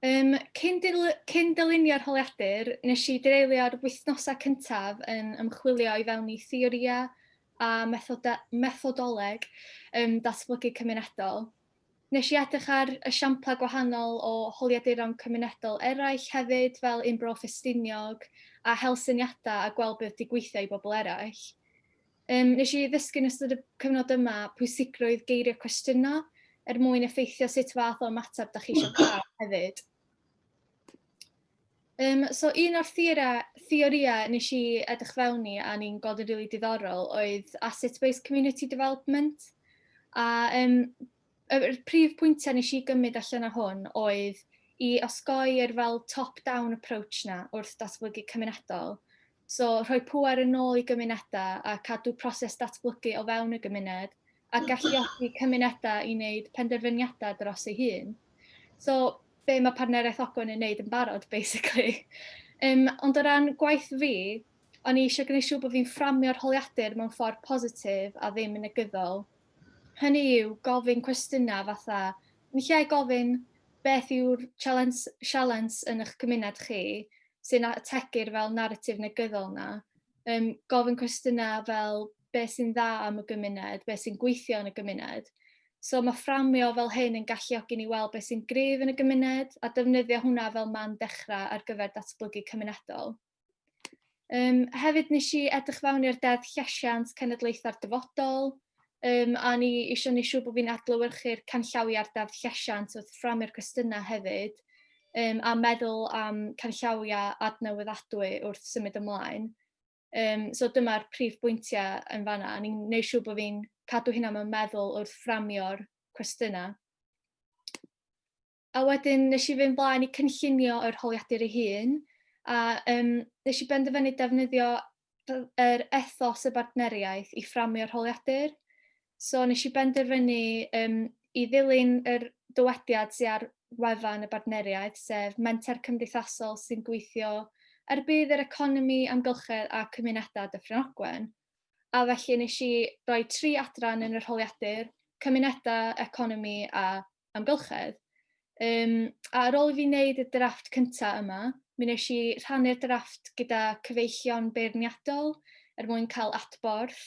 Cyn dylunio'r holiadur, nes i dreulio'r wythnosau cyntaf yn ymchwilio i fewn i theoria a methodoleg datblygu cymunedol. Nes i edrych ar esiamplau gwahanol o holiaduron cymunedol eraill hefyd fel Umbro Ffestiniog a hel syniadau a gweld beth wedi gweithio i bobl eraill. Nes i ddysgu yn ystod y cyfnod yma pwysigrwydd geirio cwestiynau mwyn effeithio sut fath o ymateb da chi eisiau cael hefyd. So un o'r theoria nes i edrych fewn i a ni'n gweld yn rili diddorol oedd asset-based community development. A y prif pwyntiau nes i gymryd allan o hwn oedd i osgoi'r fel top-down approach na wrth datblygu cymunedol. So, rhoi pŵer yn ôl i gymunedau a cadw proses datblygu o fewn y gymuned a galluogi cymunedau i wneud penderfyniadau dros eu hun. So, be mae Partneriaeth Ogwen yn wneud yn barod, basically. Ond o ran gwaith fi, o'n i eisiau gwneud siŵr bod fi'n fframio'r holiadur mewn ffordd positif a ddim yn negyddol. Hynny yw, gofyn cwestiynau fatha, yn lle gofyn beth yw'r sialens yn eich gymuned chi, sy'n ategu'r fel naratif negyddol na. Gofyn cwestiynau fel beth sy'n dda am y gymuned, beth sy'n gweithio yn y gymuned. So mae fframio fel hyn yn galluogi ni weld beth sy'n gryf yn y gymuned a defnyddio hwnna fel man dechrau ar gyfer datblygu cymunedol. Hefyd nes i edrych fewn i'r deddf llesiant cenedlaethau'r dyfodol, a ni eisiau gwneud siŵr bod fi'n adlewyrchu'r canllawiau'r deddf llesiant wrth fframio'r cwestiynau hefyd, a meddwl am canllawiau adnewyddadwy wrth symud ymlaen. So dyma'r prif bwyntiau yn fanna, a ni'n gwneud siŵr bod fi'n cadw hynna mewn meddwl wrth fframio'r cwestiynau. A wedyn nes i fynd blaen i cynllunio yr holiadur ei hun, a nes i benderfynu defnyddio yr ethos y Partneriaeth i fframio'r holiadur. So nes i benderfynu i ddilyn yr dywediad sydd ar wefan y Partneriaeth, sef menter cymdeithasol sy'n gweithio ar bydd yr economi, amgylchedd a cymunedau Dyffryn Ogwen. A felly nes i roi 3 adran yn yr holiadur, cymunedau, economi a amgylchedd. A ar ôl i fi wneud y drafft cyntaf yma, mi nes i rhannu'r drafft gyda cyfeillion beirniadol mwyn cael adborth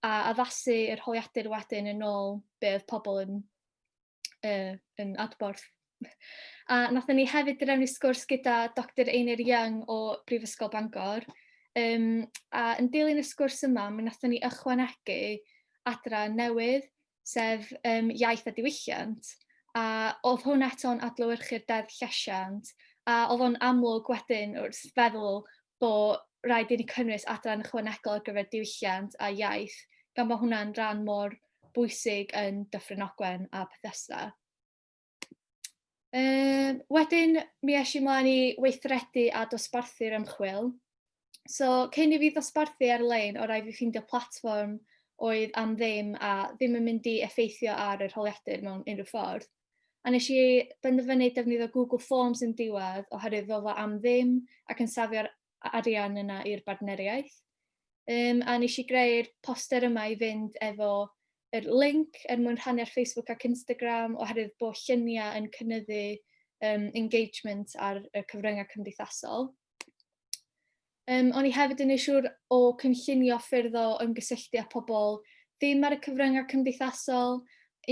a addasu yr holiadur wedyn yn ôl be oedd pobl yn adborth. A nathon ni hefyd drefnu sgwrs gyda Dr Einir Young o Brifysgol Bangor. A yn dilyn y sgwrs yma, mi nathon ni ychwanegu adran newydd, sef iaith a diwylliant. A oedd hwn eto'n adlewyrchu'r deddf llesiant, a oedd o'n amlwg wedyn wrth feddwl bod rhaid i ni cynnwys adran ychwanegol ar gyfer diwylliant a iaith, gan bod hwnna'n rhan mor bwysig yn Dyffryn Ogwen a Bethesda. Wedyn, mi eisiau ymlaen i weithredu a dosbarthu'r ymchwil. So, cyn i fi ddosbarthu ar-lein, o rai fi ffeindio platfform oedd am ddim a ddim yn mynd i effeithio ar yr holiadur mewn unrhyw ffordd. A nes i benderfynu defnyddio Google Forms yn diwedd oherwydd fel am ddim ac yn safio'r arian yna i'r Partneriaeth. A nes i greu'r poster yma i fynd efo yr link mwyn rhannu ar Facebook ac Instagram oherwydd bod lluniau yn cynyddu engagement ar y cyfryngau cymdeithasol. O'n i hefyd yn ei siŵr o cynllunio ffyrdd o ymgysylltu â pobl ddim ar y cyfryngau cymdeithasol.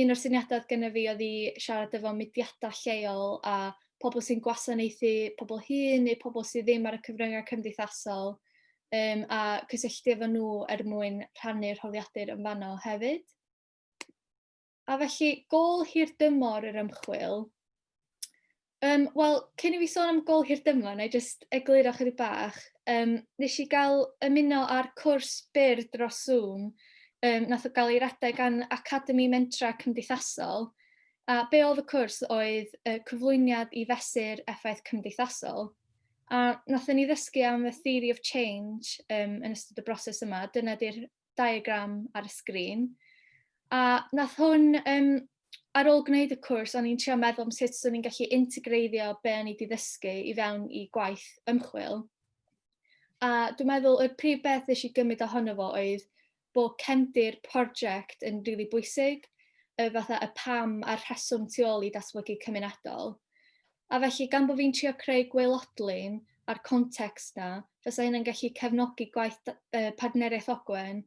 Un o'r syniadau gyda fi oedd i siarad efo mudiadau lleol a pobl sy'n gwasanaethu pobl hŷn neu pobl sydd ddim ar y cyfryngau cymdeithasol a cysylltu efo nhw mwyn rhannu'r holiadur yn fanno hefyd. A felly, gôl hirdymor yr ymchwil. Wel, cyn i fi sôn am gôl hirdymor, neu jyst egluro chydig bach, nes i gael ymuno ar cwrs byr dros Zoom, nath o gael ei redeg gan Academi Mentra Cymdeithasol. A be oedd y cwrs oedd cyflwyniad i fesur effaith cymdeithasol. A nathon ni ddysgu am y theory of change yn ystod y broses yma. Dyna di'r diagram ar y sgrin. A nath hwn, ar ôl gwneud y cwrs, o'n i'n trio meddwl am sut o'n i'n gallu integreiddio be o'n i wedi ddysgu i fewn i gwaith ymchwil. A dwi'n meddwl y prif beth nes i gymryd ohono fo oedd bod cefndir prosiect yn rili bwysig, fatha y pam a'r rheswm tu ôl i datblygu cymunedol. A felly, gan bod fi'n trio creu gwaelodlin a'r context na, fysa hynny'n gallu cefnogi gwaith Partneriaeth Ogwen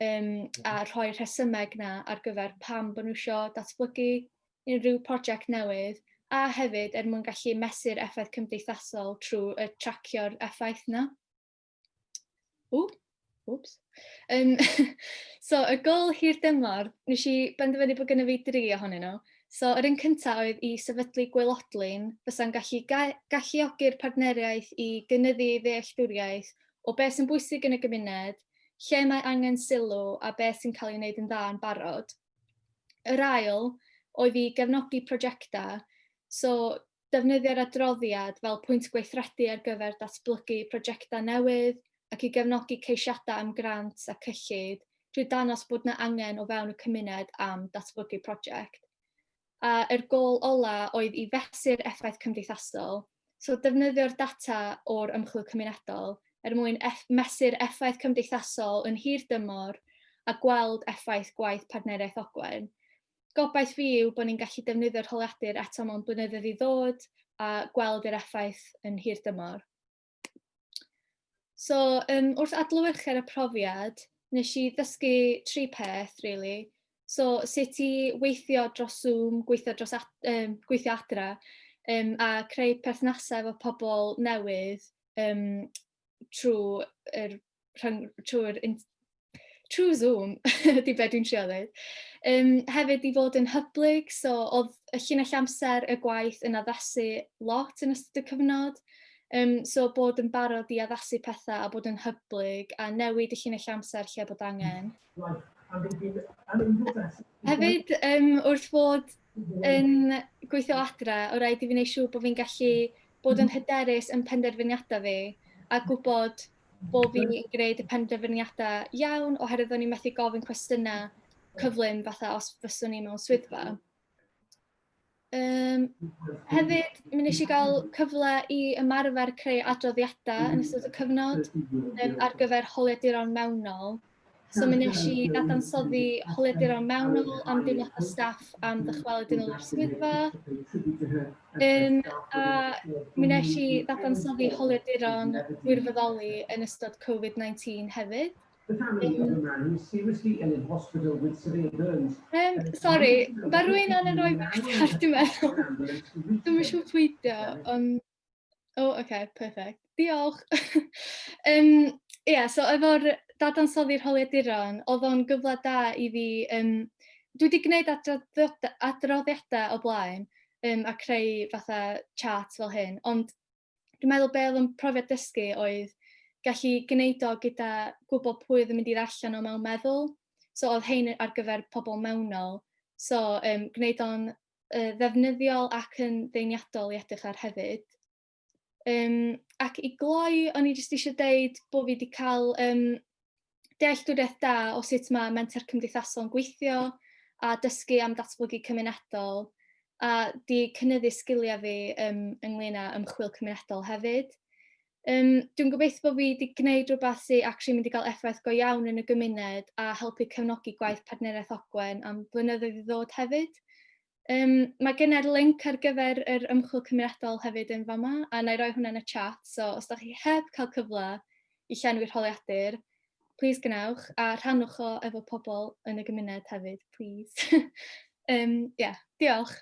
a rhoi rhesymeg na ar gyfer pam bod nhw eisiau datblygu unrhyw prosiect newydd, a hefyd mwyn gallu mesur effaith cymdeithasol trwy tracio'r effaith na. Oops. So, y gôl hirdymor, nes i benderfynu bod gynnu fi 3 ohonyn nhw. So, yr un cyntaf oedd i sefydlu gwaelodlin, fysa'n galluogi'r partneriaeth i gynyddu ddealltwriaeth o beth sy'n bwysig yn y gymuned, lle mae angen sylw a beth sy'n cael ei wneud yn dda yn barod. Yr ail oedd i gefnogi prosiectau, so defnyddio'r adroddiad fel pwynt gweithredu ar gyfer datblygu prosiectau newydd ac i gefnogi ceisiadau am grant a cyllid trwy danos bod yna angen o fewn y cymuned am datblygu prosiect. A yr gôl ola oedd i fesu'r effaith cymdeithasol, so defnyddio'r data o'r ymchwil cymunedol mwyn mesur effaith cymdeithasol yn hir dymor a gweld effaith gwaith Partneriaeth Ogwen. Gobaith fi yw bod ni'n gallu defnyddio'r holiadur eto mewn blynyddoedd i ddod a gweld yr effaith yn hir dymor. So, wrth adlewyrchu'r profiad, nes i ddysgu 3 peth, really. So, sut i weithio dros Zoom, gweithio adra, a creu perthnasau efo pobl newydd trwy Zoom, ydy be dwi'n trio dweud. Hefyd i fod yn hyblyg, so oedd y llinell amser y gwaith yn addasu lot yn ystod y cyfnod, so bod yn barod i addasu pethau a bod yn hyblyg a newid y llinell amser lle bod angen. Hefyd, wrth fod yn gweithio adra, o rhaid i fi wneud siŵr bod fi'n gallu bod yn hyderus yn penderfyniadau fi a gwybod bod fi'n gwneud y penderfyniadau iawn oherwydd o'n i'n methu gofyn cwestiynau cyflym fatha os fyswn ni mewn swyddfa. Hefyd, mi wnes i gael cyfle i ymarfer creu adroddiadau yn ystod y cyfnod ar gyfer holiaduron mewnol. So mi wnes i ddadansoddi holiaduron mewnol am deimladau staff am ddychwelyd yn ôl i'r swyddfa. A mi wnes i ddadansoddi holiaduron gwirfoddoli yn ystod Covid-19 hefyd. Sorry, mae rhywun yn rhoi bachtar, dwi'n meddwl. Dwi'n siŵr pwydio, ond... oce, perfect. Diolch. So efo'r dadansoddi'r holiaduron, oedd o'n gyfle da i fi... Dwi wedi gwneud adroddiadau o blaen a creu fatha chat fel hyn, ond dwi'n meddwl be oedd yn profiad dysgu oedd gallu gwneud o gyda gwybod pwy oedd yn mynd i'r allan o mewn meddwl. So oedd hein ar gyfer pobl mewnol. So gwneud o'n ddefnyddiol ac yn ddeuniadol i edrych ar hefyd. Ac i gloi, o'n i jyst eisiau deud bod fi wedi cael dealltwriaeth da o sut mae menter cymdeithasol yn gweithio a dysgu am datblygu cymunedol a di cynyddu sgiliau fi ynglyn â ymchwil cymunedol hefyd. Dwi'n gobeithio bod fi wedi gwneud rhywbeth sy'n actually mynd i gael effaith go iawn yn y gymuned a helpu cefnogi gwaith Partneriaeth Ogwen am blynyddoedd i ddod hefyd. Mae genny'r link ar gyfer yr ymchwil cymunedol hefyd yn fama, a na i roi hwnna yn y chat, so os ydych chi heb cael cyfle i llenwi'r holiadur, please gwnewch, a rhannwch o efo pobl yn y gymuned hefyd, please. Diolch.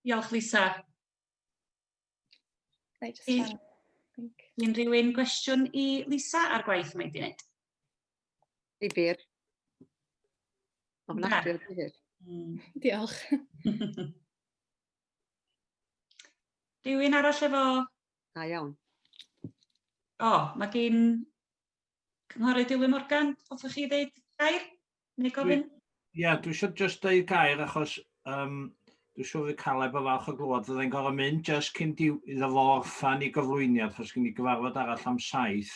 Diolch, Lisa. Dwi'n rhywun gwestiwn i Lisa ar gwaith mae wedi wneud? Difyr. Ofnadwy o difyr. Diolch. Rhywun arall efo... Da iawn. Mae gen Cynghorydd Dilwyn Morgan, hoffech chi ddeud gair? Neu gofyn? Ie, dwi eisiau just deud gair achos dwi'n siŵr fi Caleb o falch o glywed fydda'n gorfod mynd just cyn iddo fo orffan i gyflwyniad achos gen i gyfarfod arall am 7.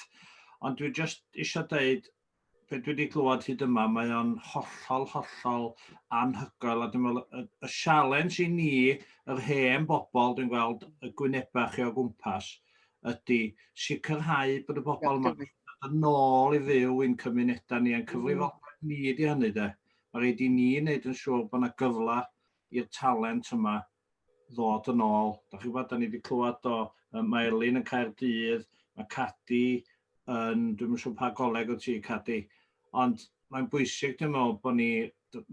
Ond dwi just eisiau deud be dwi wedi glywed hyd yma, mae o'n hollol anhygoel a dwi'n meddwl y sialens i ni, yr hen bobl, dwi'n gweld y gwynebau chi o gwmpas, ydy sicrhau bod y bobl yma yn ôl i fyw i'n cymunedau ni, yn cyfrifoldeb ni ydi hynny de. Mae rhaid i ni wneud yn siŵr bod yna gyfle i'r talent yma ddod yn ôl. Da chi bod, da ni wedi clywed o, mae Elin yn Caerdydd, mae Cadi yn, dwi'n siŵr pa goleg o ti Cadi, ond mae'n bwysig dwi'n meddwl bod ni,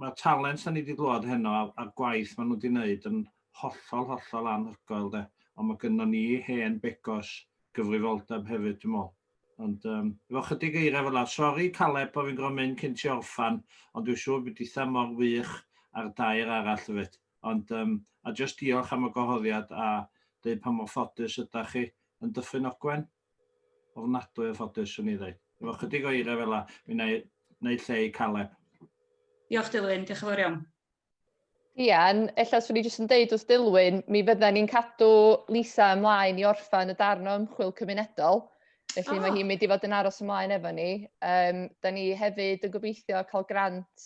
mae'r talent da ni wedi glywed heno a'r gwaith maen nhw wedi wneud yn hollol anhygoel de, ond mae gynno ni hen begos gyfrifoldeb hefyd dwi'n meddwl. Ond efo chydig eiriau fel la, sori Caleb bod fi'n gorfod mynd cyn ti orffan, ond dwi'n siŵr bod eitha mor wych ar dair arall hefyd. Ond a jyst diolch am y gwahoddiad a dweud pa mor ffodus ydych chi yn Dyffryn Ogwen. Ofnadwy o ffodus o'n i ddweud. Efo chydig o eiriau fel la, fi'n neud lle i Caleb. Diolch Dilwyn, diolch yn fawr iawn. Ian, ella swn i jyst yn deud wrth Dilwyn, mi fydden ni'n cadw Lisa ymlaen i orffan y darn o ymchwil cymunedol. Felly mae hi'n mynd i fod yn aros ymlaen efo ni. Da ni hefyd yn gobeithio cael grant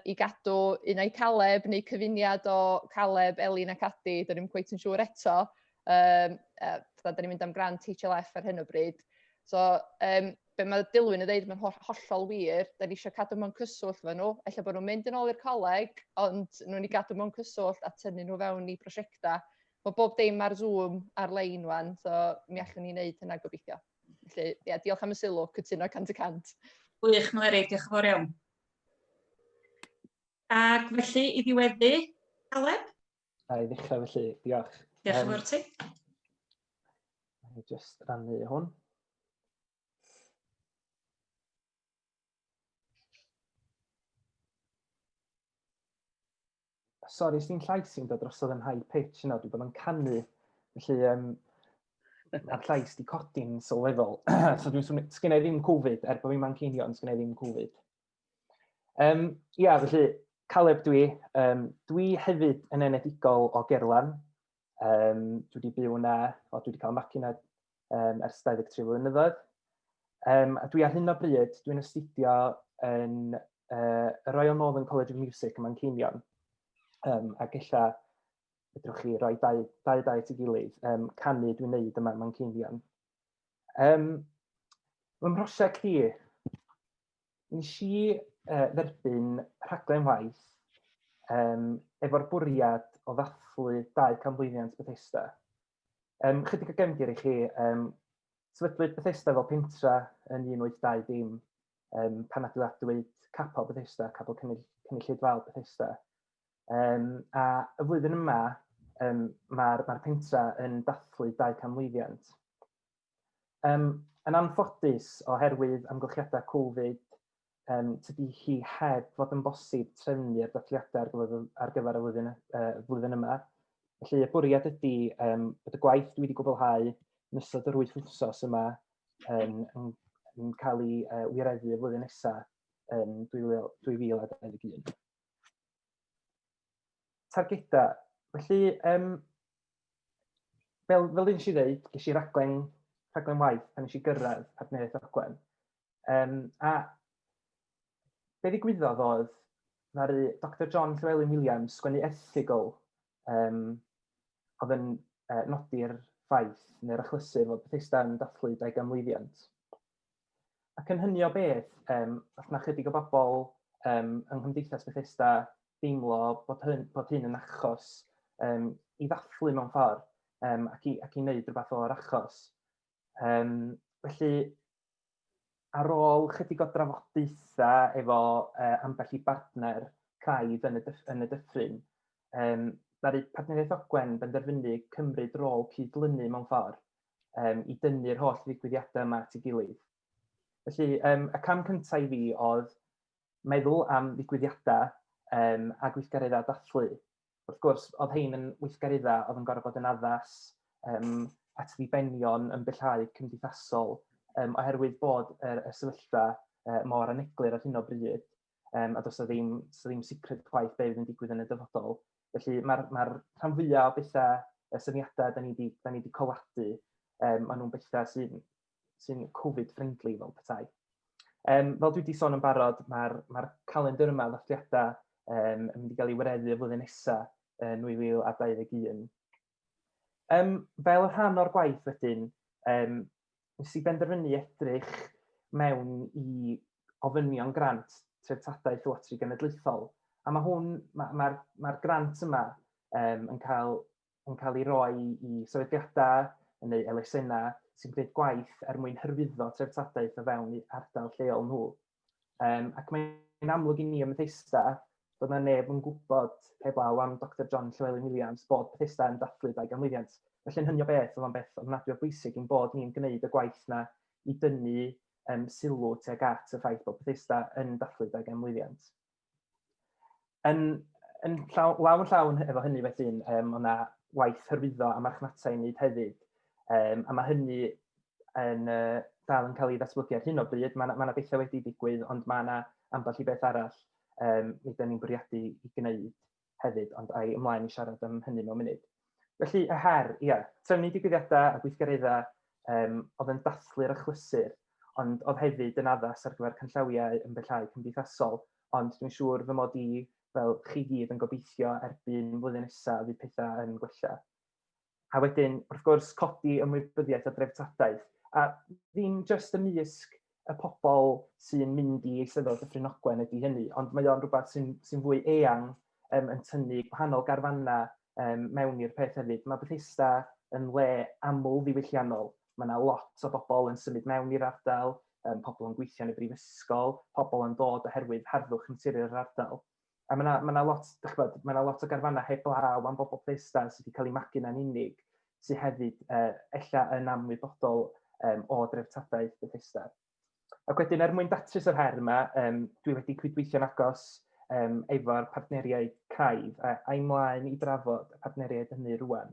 i gadw un o'i Caleb neu cyfuniad o Caleb, Elin a Cadi. Da ni'n cweit yn siŵr eto. Da ni'n mynd am grant HLF ar hyn o bryd. So, be mae Dilwyn yn dweud, mae'n hollol wir. Da ni eisiau cadw mewn cyswllt efo nhw. Ella bod nhw'n mynd yn ôl i'r coleg, ond nhw'n i gadw mewn cyswllt a tynnu nhw fewn i prosiectau. Mae bob dim ar Zoom ar-lein wan, so mi allwn ni wneud hynna gobeithio. Felly, ia, diolch am y sylw, cytuno 100%. Gwych, Meleri, diolch yn fawr iawn. Ac felly, i ddiweddu, Caleb? I ddechrau felly, diolch. Diolch yn fawr ti. I'll just rannu hwn. Sori, os di'n llais i'n dod drosodd yn high pitch yna, dwi'n bod yn canu. Felly, mae'r llais di codi'n sylweddol. So sgynna i ddim Covid, bod fi'n Manceinion, sgynna i ddim Covid. Ia, felly, Caleb dwi. Dwi hefyd yn enedigol o Gerlan. Dwi wedi byw yna, dwi wedi cael macina ers 23 flynyddoedd. A dwi ar hyn o bryd, dwi'n astudio yn y Royal Northern College of Music ym Manceinion. Ac ella, fedrwch chi roi dau at ei gilydd, canu dwi'n neud yma mewn Manceinion. Mae'n prosiect i, nes i dderbyn rhaglen waith efo'r bwriad o ddathlu 2 canmlwyddiant Bethesda. Chydig o gefndir i chi, sefydlwyd Bethesda fel pentra yn 1820 pan adeiladwyd capel Bethesda, capel cynulleidfaol Bethesda. A y flwyddyn yma, mae'r pentra yn dathlu 2 canmlwyddiant. Yn anffodus, oherwydd amgylchiadau Covid, tydi hi heb fod yn bosib trefnu'r dathliadau ar gyfer y flwyddyn yma. Felly, y bwriad ydy bod y gwaith dwi wedi gwblhau yn ystod yr 8 wythnos yma yn cael ei wireddu y flwyddyn nesaf yn 2021. Targeda. Felly, fel nes i ddeud, ges i rhaglen waith pan nes i gyrraedd Partneriaeth Ogwen. A be ddigwyddodd oedd, ddaru Dr John Llewellyn Williams sgwennu erthygl oedd yn nodi'r ffaith neu'r achlysur fod Bethesda yn dathlu 2 canmlwyddiant. Ac yn hynny o beth, nath na chydig o bobl yng Nghymdeithas Bethesda deimlo bod hyn yn achos i ddathlu mewn ffordd ac i wneud rhywbeth o'r achos. Felly, ar ôl chydig o drafodaethau efo ambell i bartner craidd yn y dyffryn, ddaru Partneriaeth Ogwen benderfynu cymryd rôl cydlynu mewn ffordd i dynnu'r holl ddigwyddiadau yma at ei gilydd. Felly, y cam cyntaf i fi oedd meddwl am ddigwyddiadau a gweithgareddau dathlu. Wrth gwrs, oedd hein yn weithgareddau oedd yn gorfod bod yn addas at ddibenion yn bellhau cymdeithasol oherwydd bod y sefyllfa mor aneglur ar hyn o bryd a does ddim sicrhau chwaith beth yn digwydd yn y dyfodol. Felly mae'r rhan fwyaf o bethau syniadau da ni wedi coladu, maen nhw'n bethau sy'n Covid-friendly fel petai. Fel dwi wedi sôn yn barod, mae'r calendr yma ddathliadau yn mynd i gael ei wireddu y flwyddyn nesaf yn 2021. Fel rhan o'r gwaith wedyn, nes i benderfynu edrych mewn i ofynion grant treftadaeth Llywodraeth Genedlaethol. A mae'r grant yma yn cael ei roi i sefydliadau neu elusennau sy'n gwneud gwaith mwyn hyrwyddo treftadaeth o fewn i ardal lleol nhw. Ac mae'n amlwg i ni ym Bethesda bod yna neb yn gwybod heblaw am Dr John Llewellyn Williams bod Bethesda yn dathlu 2 canmlwyddiant. Felly'n hynny o beth, oedd o'n beth ofnadwy o bwysig yn bod ni'n gwneud y gwaith yna i dynnu sylw tuag at y ffaith bod Bethesda yn dathlu 2 canmlwyddiant. Yn llawn efo hynny wedyn, o'na waith hyrwyddo a marchnatau i wneud hefyd. A mae hynny yn dal yn cael ei ddatblygu ar hyn o bryd. Mae yna bethau wedi digwydd, ond mae yna ambell i beth arall mi da ni'n bwriadu i gwneud hefyd, ond ai ymlaen i siarad am hynny mewn munud. Felly, y her, trefnu digwyddiadau a gweithgareddau oedd yn dathlu'r achlysur, ond oedd hefyd yn addas ar gyfer canllawiau yn bellai cymdeithasol, ond dwi'n siŵr fy mod i fel chi gyd yn gobeithio erbyn flwyddyn nesaf fydd pethau yn gwella. A wedyn, wrth gwrs, codi ymwybyddiaeth o dreftadaeth, a ddim jyst ymysg y pobl sy'n mynd i Eisteddfod y Dyffryn Ogwen ydy hynny, ond mae o'n rhywbeth sy'n fwy eang yn tynnu gwahanol garfannau mewn i'r peth hefyd. Mae Bethesda yn le aml ddiwylliannol. Mae yna lot o bobl yn symud mewn i'r ardal, pobl yn gweithio yn y brifysgol, pobl yn dod oherwydd harddwch yn naturiol yr ardal. A mae yna lot o garfannau heb law am bobl Bethesda sydd wedi cael eu magu'n unig, sydd hefyd ella yn amwybodol o dreftadaeth Bethesda. Ac wedyn, mwyn datrys yr her yma, dwi wedi cydweithio'n agos efo'r Partneriaeth craidd, a'i mlaen i drafod y partneriaeth hynny rwan.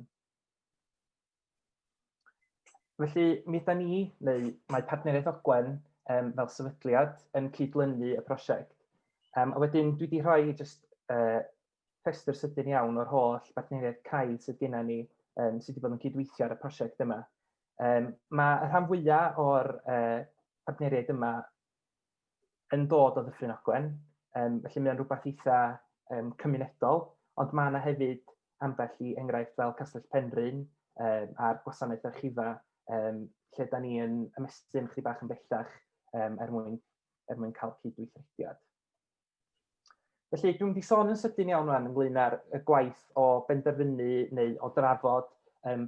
Felly, mi ydan ni, neu mae Partneriaeth Ogwen fel sefydliad yn cydlynu y prosiect. A wedyn, dwi wedi rhoi rhestr sydyn iawn o'r holl Partneriaeth craidd sydd gennym ni sydd wedi bod yn cydweithio ar y prosiect yma. Mae y rhan fwyaf o'r partneriaeth yma yn dod o Ddyffryn Ogwen, felly mae'n rhywbeth eitha cymunedol, ond mae yna hefyd ambell i enghraifft fel Castell Penrhyn a'r gwasanaeth archifa, lle da ni yn ymestyn chydig bach yn bellach mwyn cael cydweithrediad. Felly, dwi'n wedi sôn yn sydyn iawn rhan ynglyn â'r gwaith o benderfynu neu o drafod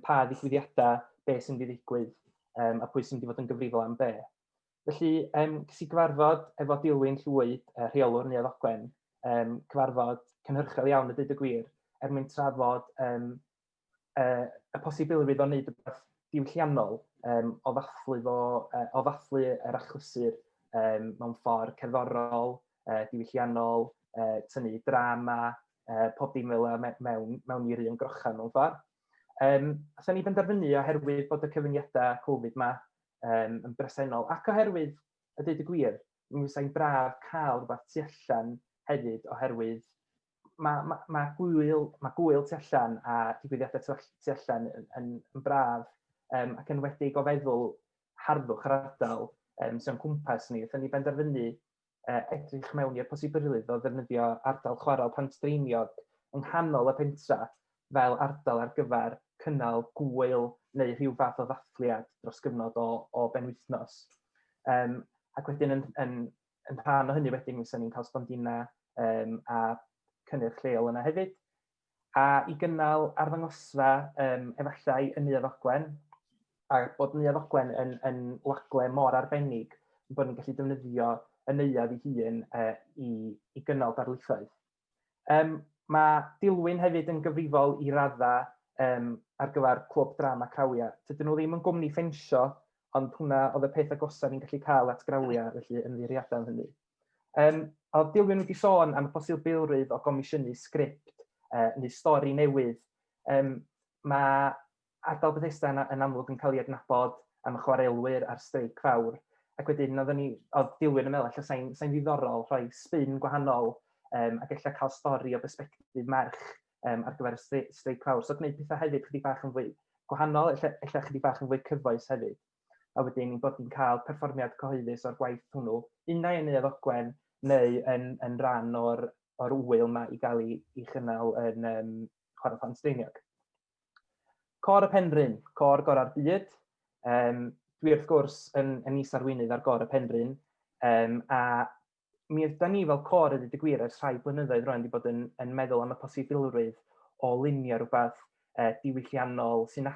pa ddigwyddiadau, be sy'n mynd i ddigwydd a pwy sy'n mynd i fod yn gyfrifol am be. Felly, ges i gyfarfod efo Dilwyn Llwyd, rheolwr Neuadd Ogwen, cyfarfod cynhyrchol iawn y dweud y gwir, mwyn trafod y posibilrwydd o wneud rhywbeth diwylliannol o ddathlu yr achlysur mewn ffordd cerddorol, diwylliannol, tynnu drama, pob dim fel mewn i'r un grochan mewn ffordd. Athyn ni benderfynu oherwydd bod y cyfyngiadau Covid yma yn bresennol, ac oherwydd y dweud y gwir, mi fysa'n braf cael rhywbeth tu allan hefyd oherwydd mae gwyl tu allan a digwyddiadau tu allan yn braf ac yn wedig o feddwl harddwch yr ardal sy'n cwmpas ni. Athyn ni benderfynu edrych mewn i'r posibilrwydd o ddefnyddio ardal chwarel Pantdreiniog yng nghanol y pentra fel ardal ar gyfer cynnal gwyl neu rhyw fath o ddathliad dros gyfnod o benwythnos. Ac wedyn yn rhan o hynny wedyn fysa ni'n cael stondina a cynnyrch lleol yna hefyd. A i gynnal arddangosfa efallai yn Neuadd Ogwen, a bod Neuadd Ogwen yn lagle mor arbennig, bod ni'n gallu defnyddio y neuadd ei hun i gynnal darlithoedd. Mae Dilwyn hefyd yn gyfrifol i raddau ar gyfer clwb drama Crawia. Dydyn nhw ddim yn gwmni ffensio, ond hwnna oedd y peth agosaf ni'n gallu cael at Grawia, felly yn ymddiriadau am hynny. Oedd Dilwyn wedi sôn am y posibilrwydd o gomisiynu sgript neu stori newydd. Mae ardal Bethesda yn amlwg yn cael ei adnabod am y chwarelwyr a'r streic fawr. Ac wedyn, oedd Dilwyn yn meddwl, alla sa'n ddiddorol rhoi spin gwahanol ac ella cael stori o bersbectif merch ar gyfer y streic fawr. So gwneud pethau hefyd chydig bach yn fwy gwahanol, ella chydig bach yn fwy cyfoes hefyd. A wedyn, bod ni'n cael perfformiad cyhoeddus o'r gwaith hwnnw, unai yn Neuadd Ogwen neu yn rhan o'r wyl yma i gael ei chynnal yn chwarel Pantdreiniog. Cor y Penrhyn, cor gora'r byd. Dwi wrth gwrs yn is-arweinydd ar Gor y Penrhyn, a mi ydyn ni fel cor ydy gwir ers rhai blynyddoedd rwan wedi bod yn meddwl am y posibilrwydd o lunio rhywbeth diwylliannol sy'n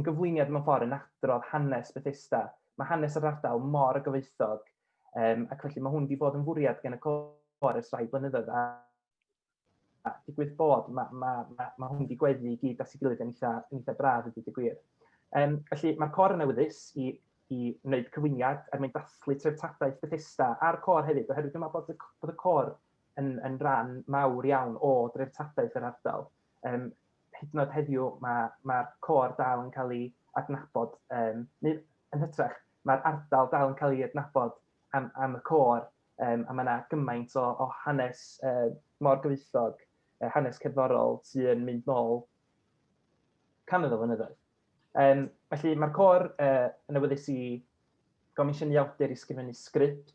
gyflwyniad mewn ffordd yn adrodd hanes Bethesda. Mae hanes yr ardal mor gyfoethog, ac felly mae hwn wedi bod yn fwriad gen y cor ers rhai blynyddoedd. A digwydd bod, mae hwn wedi gweddu i gyd at ei gilydd yn eitha braf ydy gwir. Felly mae'r cor yn awyddus i wneud cyflwyniad mwyn dathlu treftadaeth Bethesda a'r cor hefyd, oherwydd dwi'n meddwl bod y cor yn rhan mawr iawn o treftadaeth yr ardal. Hyd yn oed heddiw mae'r cor dal yn cael ei adnabod, neu yn hytrach, mae'r ardal dal yn cael ei adnabod am y cor, a mae yna gymaint o hanes mor gyfoethog hanes cerddorol sy'n mynd nôl cannoedd o flynyddoedd. Felly mae'r côr yn awyddus i gomisiynu awdur i sgrifennu sgript,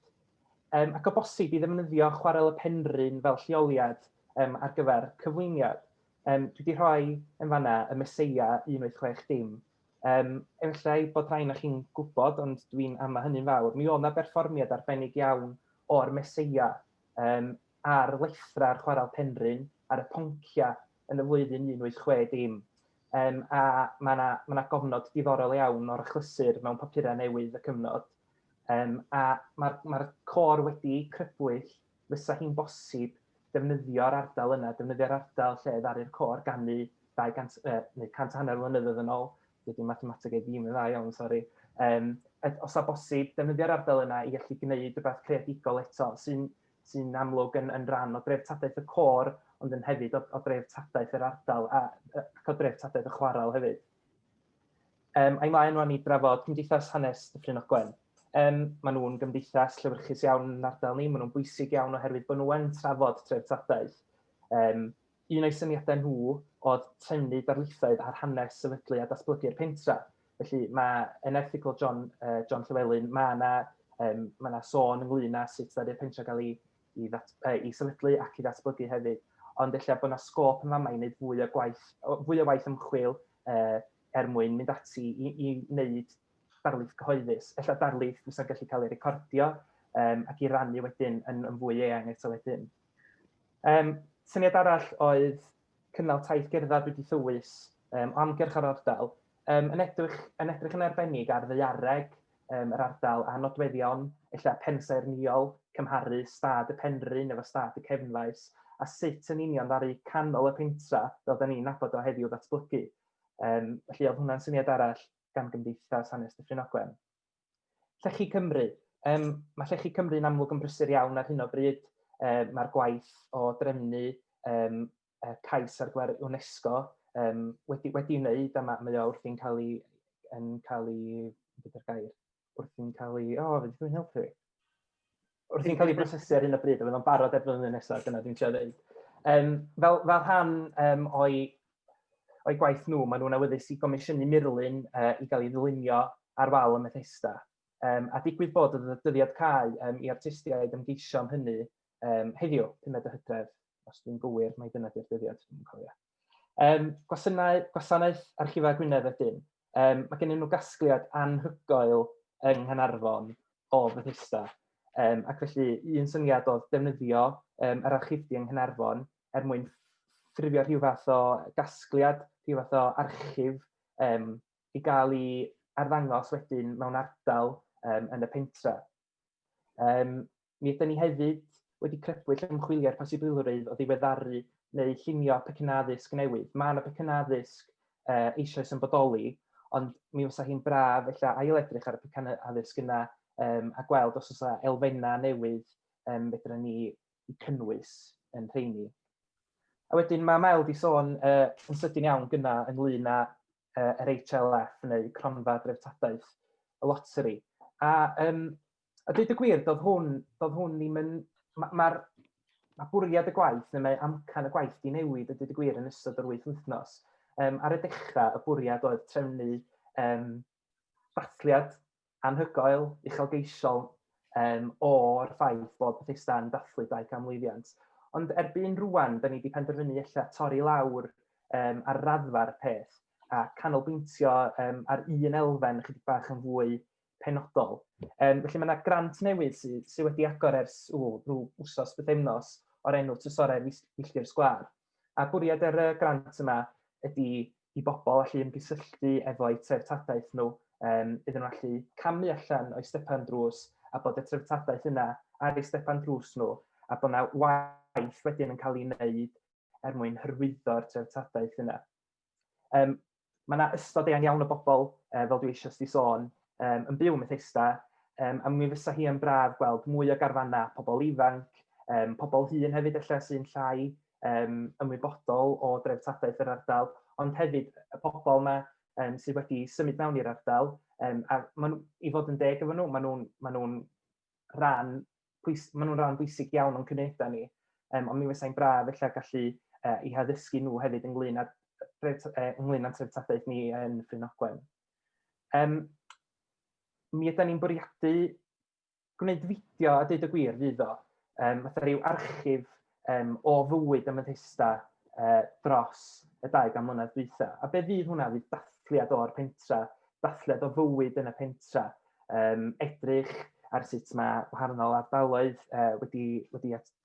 ac o bosib i ddefnyddio chwarel y penrhyn fel lleoliad ar gyfer cyflwyniad. Dwi wedi rhoi yn fanna y Meseia 160. Efallai bod rhain o'ch chi'n gwybod, ond dwi'n ama hynny'n fawr, mi oedd yna berfformiad arbennig iawn o'r Meseia ar lethra'r chwarel penrhyn ar y poncia yn y flwyddyn 160. A mae yna gofnod diddorol iawn o'r achlysur mewn papurau newydd y cyfnod. A mae'r côr wedi crybwyll fysa hi'n bosib defnyddio'r ardal yna, defnyddio'r ardal lle ddaru'r côr gannu 100 mlynyddoedd yn ôl. Dydy mathemateg ei ddim yn dda iawn, sori. Os a bosib, defnyddio'r ardal yna i allu gwneud rhywbeth creadigol eto, sy'n amlwg yn rhan o dreftadaeth y côr, ond yn hefyd o dreftadaeth yr ardal ac o dreftadaeth y chwarel hefyd. A'i mlaen rwan i drafod Cymdeithas Hanes Dyffryn Ogwen. Maen nhw'n gymdeithas llewyrchus iawn yn ardal ni, maen nhw'n bwysig iawn oherwydd bod nhw yn trafod treftadaeth. Un o'i syniadau nhw oedd trefnu darlithoedd ar hanes sefydlu a datblygu'r pentra. Felly mae yn erthigl John Llewellyn, mae yna sôn ynglyn â sut ddaru'r pentra gael i sefydlu ac i ddatblygu hefyd. Ond ella bod yna sgôp yn fama i wneud fwy o waith ymchwil mwyn mynd ati i wneud darlith cyhoeddus. Ella darlith fysa'n gallu cael ei recordio ac i rannu wedyn yn fwy eang eto wedyn. Syniad arall oedd cynnal taith gerdded wedi thywys o amgylch ar ardal, yn edrych yn arbennig ar ddaeareg yr ardal a nodweddion, ella pensaernïol, cymharu stad y penrhyn efo stad y cefnfaes, a sut yn union ddaru canol y pentra fel da ni'n nabod o heddiw ddatblygu. Felly oedd hwnna'n syniad arall gan Gymdeithas Hanes Dyffryn Ogwen. Llechi Cymru. Mae Llechi Cymru'n amlwg yn brysur iawn ar hyn o bryd. Mae'r gwaith o drefnu cais ar gyfer UNESCO wedi'i wneud, a mae o wrthi'n cael ei brosesu ar hyn o bryd, a fydd o'n barod erbyn flwyddyn nesaf, dyna dwi'n trio dweud. Fel rhan o'i gwaith nhw, maen nhw'n awyddus i gomisiynu mirlun i gael ei ddylunio ar wal y Methesda. A digwydd bod y dyddiad cae i artistiaid ymgeisio am hynny heddiw, 5 Hydref, os dwi'n gywir, mae dyna di'r dyddiad, dwi'n cofio. Gwasanaeth Archifa Gwynedd wedyn. Mae gennyn nhw gasgliad anhygoel yng Nghanarfon o Bethesda. Ac felly, un syniad oedd defnyddio yr archifdy yng Nghanarfon mwyn ffurfio rhyw fath o gasgliad, rhyw fath o archif i gael ei arddangos wedyn mewn ardal yn y pentra. Mi ydyn ni hefyd wedi crybwyll ymchwilio'r posibilrwydd o ddiweddaru neu llunio pecynna addysg newydd. Mae yna pecynna addysg eisoes yn bodoli, ond mi fysa hi'n braf ail-edrych ar y pecynna addysg yna a gweld os oes elfenna newydd fedra ni cynnwys yn rheini. A wedyn mae Mel wedi sôn yn sydyn iawn gyna ynglyn â yr HLF neu Gronfa Dreftadaeth y Loteri. A dweud y gwir, doedd hwn ddim yn... Mae bwriad y gwaith, neu mae amcan y gwaith di newid, a dweud y gwir, yn ystod yr 8 wythnos. Ar y dechrau, y bwriad oedd trefnu dathliad anhygoel, uchelgeisiol o'r ffaith bod Bethesda'n dathlu 200 mlynedd. Ond erbyn rwan, da ni wedi penderfynu torri lawr ar raddfa'r peth a canolbwyntio ar un elfen chydig bach yn fwy penodol. Felly mae yna grant newydd sydd wedi agor ers rhyw wsos bythefnos o'r enw Trysorau Milltir Sgwâr. A bwriad yr grant yma ydy i bobl allu ymgysylltu efo'u treftadaeth nhw, iddyn nhw allu camu allan o'i stepan drws a bod y treftadaeth yna ar eu stepan drws nhw, a bod yna waith wedyn yn cael ei wneud mwyn hyrwyddo'r treftadaeth yna. Mae yna ystod eang iawn o bobl, fel dwi eisiau di sôn, yn byw Bethesda, a mi fysa hi yn braf gweld mwy o garfanna pobl ifanc, pobl hŷn hefyd sy'n llai ymwybodol o dreftadaeth yr ardal, ond hefyd y pobl yma sydd wedi symud mewn i'r ardal, a i fod yn deg efo nhw, maen nhw'n rhan bwysig iawn o'n cymunedau ni, ond mi fysa'n braf gallu i addysgu nhw hefyd ynglyn â treftadaeth ni yn Ffryn Ogwen. Mi ydym ni'n bwriadu gwneud fideo a deud y gwir fydd o, fatha rhyw archif o fywyd y Bethesda dros y 200 mlynedd dwytha. A be fydd hwnna? Fydd dathliad o'r pentra, dathliad o fywyd yn y pentra, edrych ar sut mae wahanol ardaloedd wedi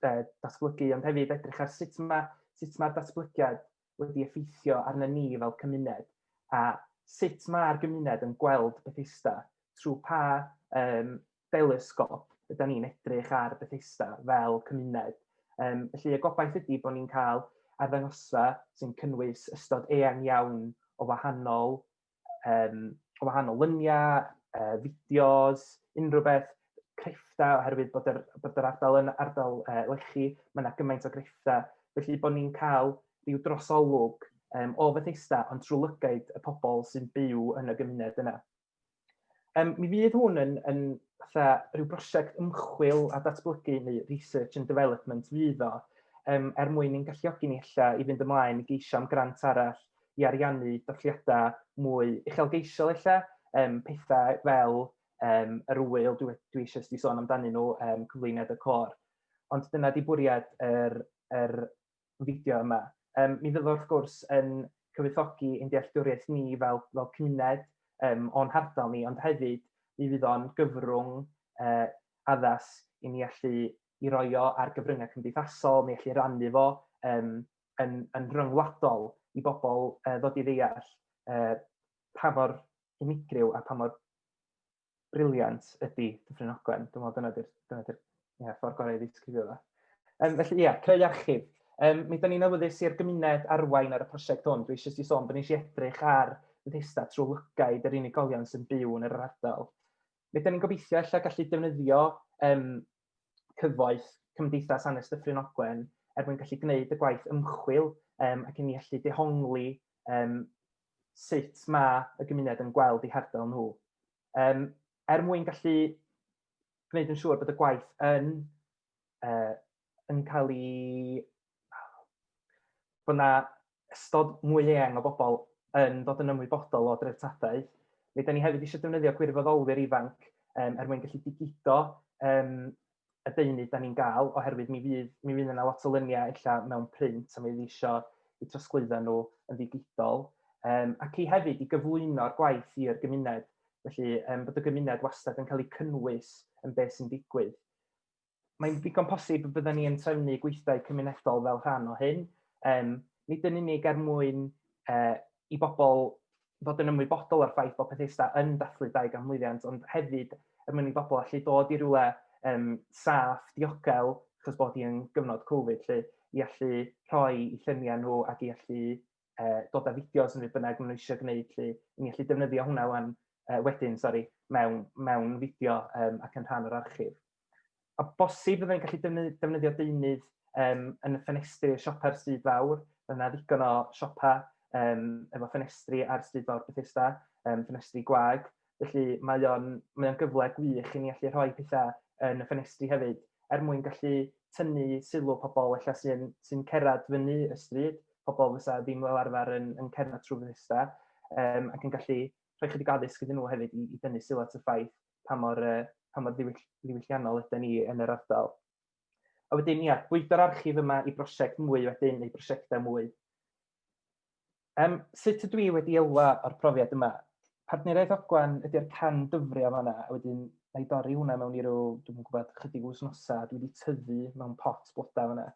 datblygu, ond hefyd edrych ar sut mae'r datblygiad wedi effeithio arna ni fel cymuned, a sut mae'r gymuned yn gweld Bethesda trwy pa telesgop ydym ni'n edrych ar Bethesda fel cymuned. Felly y gobaith ydy bod ni'n cael arddangosfa sy'n cynnwys ystod eang iawn o wahanol lyniau, fideos, unrhyw beth, creffta, oherwydd bod yr ardal yn ardal lechi, mae yna gymaint o greffta. Felly bod ni'n cael rhyw drosolwg o Bethesda, ond trwy lygaid y pobl sy'n byw yn y gymuned yna. Mi fydd hwn yn rhyw brosiect ymchwil a datblygu neu research and development fydd o, mwyn ni'n galluogi ni i fynd ymlaen i geisio am grant arall i ariannu dathliadau mwy uchelgeisiol pethau fel yr wyl dwi eisiau sôn amdanyn nhw, cyflwyniad y cor. Ond dyna di bwriad yr fideo yma. Mi fydd wrth gwrs yn cyfoethogi ein dealltwriaeth ni fel cymuned o'n hardal ni, ond hefyd mi fydd o'n gyfrwng addas i ni allu i roi o ar gyfryngau cymdeithasol, mi allu rannu fo yn rhyngwladol i bobl ddod i ddeall pa mor unigryw a pa mor briliant ydy Dyffryn Ogwen. Dwi'n meddwl dyna di'r ffordd gorau i ddisgrifio fo. Felly, creu archif. Mi da ni'n awyddus i'r gymuned arwain ar y prosiect hwn. Dwi eisiau sôn bod ni eisiau edrych ar Bethesda trwy lygaid yr unigolion sy'n byw yn yr ardal. Mi da ni'n gobeithio gallu defnyddio cyfoeth Cymdeithas Hanes Dyffryn Ogwen mwyn gallu gwneud y gwaith ymchwil ac i ni allu dehongli sut mae y gymuned yn gweld eu hardal nhw. Mwyn gallu gwneud yn siŵr bod y gwaith yn cael ei... bod yna ystod mwy eang o bobl yn dod yn ymwybodol o dreftadaeth. Mi da ni hefyd eisiau defnyddio gwirfoddolwyr ifanc mwyn gallu digido y deunydd da ni'n gael, oherwydd mi fydd yna lot o lyniau mewn print, a mi fydd eisiau i trosglwyddo nhw yn ddigidol. Ac i hefyd i gyflwyno'r gwaith i'r gymuned, felly bod y gymuned wastad yn cael ei cynnwys yn beth sy'n digwydd. Mae'n ddigon posib y byddwn ni yn trefnu gweithdai cymunedol fel rhan o hyn, nid yn unig mwyn i bobl fod yn ymwybodol o'r ffaith bod Bethesda yn dathlu 200 mlynedd, ond hefyd mwyn i bobl allu dod i rywle saff, diogel, achos bod hi yn gyfnod Covid, i allu rhoi i lluniau nhw ac i allu dod â fideos yn rhywbeth bynnag maen nhw eisiau gwneud, i ni allu defnyddio hwnna mewn fideo ac yn rhan o'r archif. A bosib byddai'n gallu defnyddio deunydd yn y ffenestri y siopa ar stryd fawr. Yna ddigon o siopa efo ffenestri ar stryd fawr Bethesda, ffenestri gwag. Felly mae o'n gyfle gwych i ni allu rhoi pethau yn y ffenestri hefyd, mwyn gallu tynnu sylw pobl sy'n cerdded fyny y stryd, pobl fysa ddim fel arfer yn cerdded trwy Bethesda, ac yn gallu rhoi chydig addysg iddyn nhw hefyd i dynnu sylw at y ffaith pa mor ddiwylliannol ydyn ni yn yr ardal. A wedyn, bwydo'r archif yma i brosiect mwy wedyn, neu brosiectau mwy. Sut ydw i wedi elwa o'r profiad yma? Partneriaeth Ogwen ydy'r can dyfrio fan'na, a wedyn na i dorri hwnna mewn i dwi'n gwybod, chydig wsnosa, dwi wedi tyfu mewn pot blodau fan'na.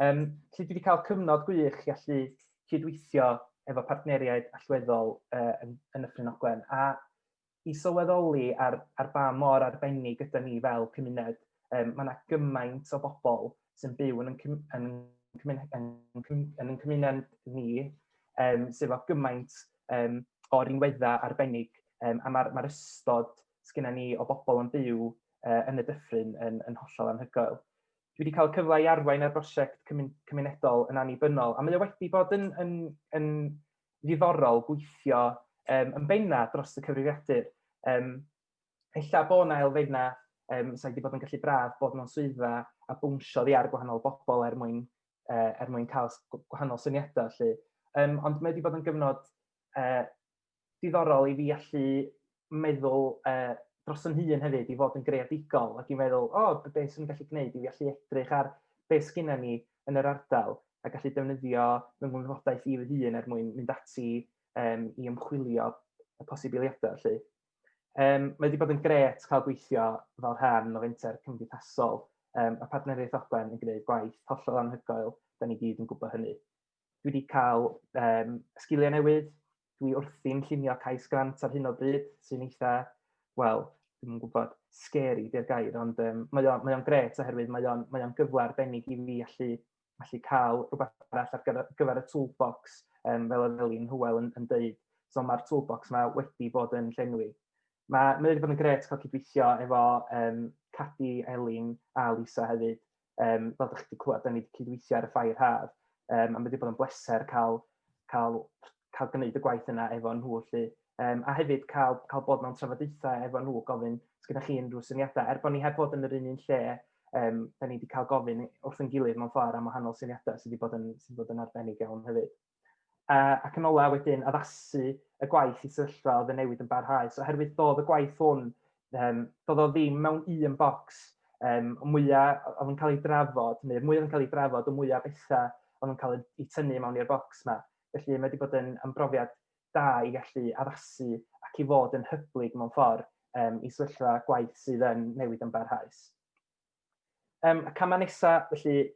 Felly dwi wedi cael cyfnod gwych i allu cydweithio efo partneriaid allweddol yn y Ffryn Ogwen, a i sylweddoli ar ba mor arbennig ydyn ni fel cymuned. Mae yna gymaint o bobl sy'n byw yn ein cymuned ni, sef o gymaint o rinweddau arbennig, a mae'r ystod sgynna ni o bobl yn byw yn y dyffryn yn hollol anhygoel. Dwi wedi cael cyfle i arwain ar brosiect cymunedol yn annibynnol, a mae o wedi bod yn ddiddorol gweithio yn benna dros y cyfrifiadur. Ella bod yna elfennau sydd wedi bod yn gallu braf bod mewn swyddfa a bwnsio ar gwahanol bobl mwyn mwyn cael gwahanol syniadau. Ond mae wedi bod yn gyfnod diddorol i fi allu meddwl dros yn hun hefyd, i fod yn greadigol, ac i meddwl, beth sy'n gallu gwneud, i fi allu edrych ar beth sgynna ni yn yr ardal, a gallu defnyddio mewn wybodaeth i fy hun mwyn mynd ati i ymchwilio y posibiliadau. Mae wedi bod yn gret cael gweithio fel rhan o fenter cymdeithasol. A Partneriaeth Ogwen yn gwneud gwaith hollol anhygoel, da ni gyd yn gwybod hynny. Dwi wedi cael sgiliau newydd, dwi wrthi'n llunio cais grant ar hyn o bryd, sy'n eitha, wel, dwi'n gwybod, scary di'r gair, ond mae o'n gret oherwydd mae o'n gyfle arbennig i fi allu cael rhywbeth arall ar gyfer y toolbox, fel y Elin Hywel yn dweud. So mae'r toolbox yma wedi bod yn llenwi. Mae wedi bod yn gret cael cydweithio efo Cadi Elin a Lisa hefyd. Fel ydych chi wedi clywed, da ni wedi cydweithio ar y ffair haf. A mae wedi bod yn bleser cael gwneud y gwaith yna efo nhw. A hefyd cael bod mewn trafodaethau efo nhw, gofyn, sgynna chi unrhyw syniadau. Er bod ni heb bod yn yr un lle, da ni wedi cael gofyn wrth yn gilydd mewn ffordd am wahanol syniadau sydd wedi bod yn arbennig iawn hefyd. Ac yn ola wedyn addasu y gwaith i sefyllfa oedd y newid yn barhaus. Oherwydd doedd y gwaith hwn, doedd o ddim mewn un bocs, mwyaf oedd yn cael ei drafod, neu'r mwyaf oedd yn cael ei drafod, y mwyaf bethau oedd yn cael ei tynnu mewn i'r bocs yma. Felly mae wedi bod yn brofiad da i gallu addasu ac i fod yn hyblyg mewn ffordd i sefyllfa gwaith sydd yn newid yn barhaus. Y camau nesaf, felly,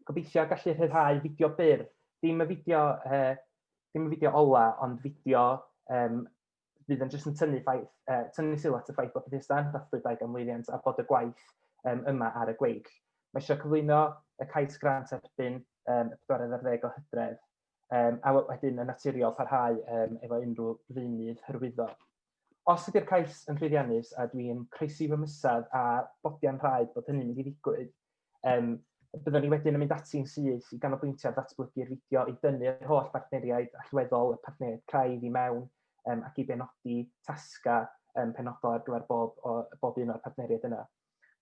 gobeithio gallu rhyddhau fideo byr. Dim y fideo ola, ond fideo fydd yn jyst yn tynnu sylw at y ffaith bod Bethesda'n dathlu 2 ganmlwyddiant a bod y gwaith yma ar y gweill. Mae eisiau cyflwyno y cais grant erbyn 40 o Hydref, a wedyn yn naturiol parhau efo unrhyw ddeunydd hyrwyddo. Os ydy'r cais yn llwyddiannus a dwi'n croesi fy mysad a bodiau'n rhaid bod hynny'n mynd i ddigwydd, byddwn ni wedyn yn mynd ati'n syth i ganolbwyntio ar ddatblygu'r fideo i dynnu'r holl partneriaid allweddol y partneriaid craidd i mewn ac i benodi tasga penodol ar gyfer bob un o'r partneriaid yna.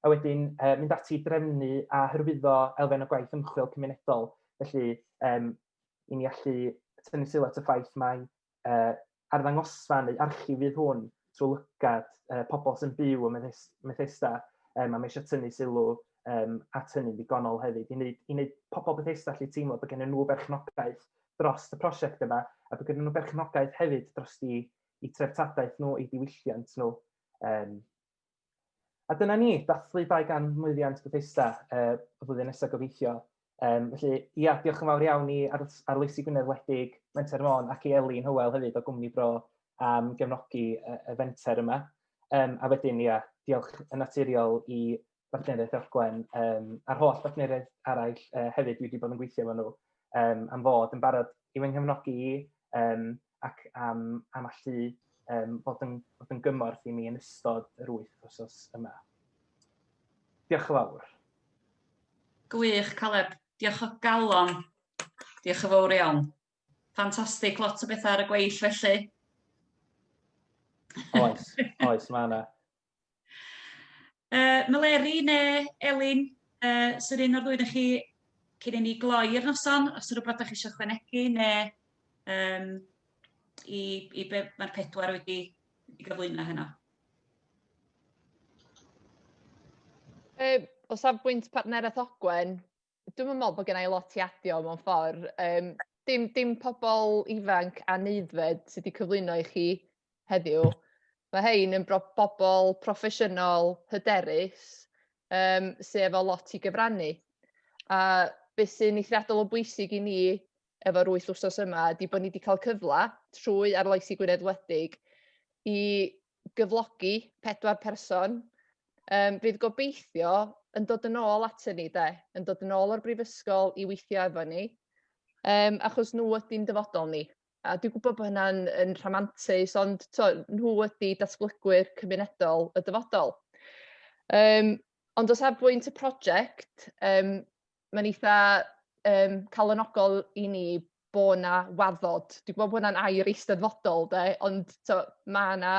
A wedyn mynd ati drefnu a hyrwyddo elfen o gwaith ymchwil cymunedol. Felly, i ni allu tynnu sylw at y ffaith mae arddangosfa neu archifydd hwn trwy lygad pobl sy'n byw ym Bethesda, a mae eisiau tynnu sylw at hynny'n ddigonol hefyd. I wneud pobl Bethesda allu teimlo bod gen nhw berchnogaeth dros y prosiect yma, a bod gen nhw berchnogaeth hefyd dros eu treftadaeth nhw, eu diwylliant nhw. A dyna ni, dathlu 2 ganmlwyddiant Bethesda y flwyddyn nesaf gobeithio. Felly, ia, diolch yn fawr iawn i arloesi Gwynedd Wledig, Menter Môn, ac i Elin Hywel hefyd o Gwmni Bro am gefnogi y fenter yma. A wedyn, ia, diolch yn naturiol i Partneriaeth Ogwen a'r holl partneriaeth arall hefyd dwi wedi bod yn gweithio efo nhw am fod yn barod i fy nghefnogi i ac am allu bod yn gymorth i mi yn ystod yr 8 wsos yma. Diolch yn fawr. Gwych, Caleb. Diolch o galon. Diolch yn fawr iawn. Ffantastig, lot o bethau ar y gweill felly. Oes, mae yna. Meleri neu Elin, sy'n un o'r ddwy chi cyn i ni gloi i'r noson, os ydych rhywbeth chi eisiau chwanegu, neu i be mae'r 4 wedi gyflwyno hynna. O safbwynt Partneriaeth Ogwen, dwi'n meddwl bod gen i lot i adio mewn ffordd. Dim pobl ifanc a neuddfed sydd wedi cyflwyno i chi heddiw. Mae hein yn bobl proffesiynol hyderus sydd efo lot i gyfrannu. A beth sy'n eithriadol o bwysig i ni efo'r 8 wsos yma ydy bod ni wedi cael cyfle trwy arloesi Gwynedd Wledig i gyflogi 4 person. Fydd gobeithio yn dod yn ôl atyn ni, yn dod yn ôl o'r brifysgol i weithio efo ni, achos nhw ydy'n dyfodol ni. A dwi'n gwybod bod hynna'n rhamantus, ond nhw ydy datblygwyr cymunedol y dyfodol. Ond o safbwynt y prosiect, mae'n eitha calonogol i ni bod yna waddod. Dwi'n gwybod bod hwnna'n air eisteddfodol, ond mae yna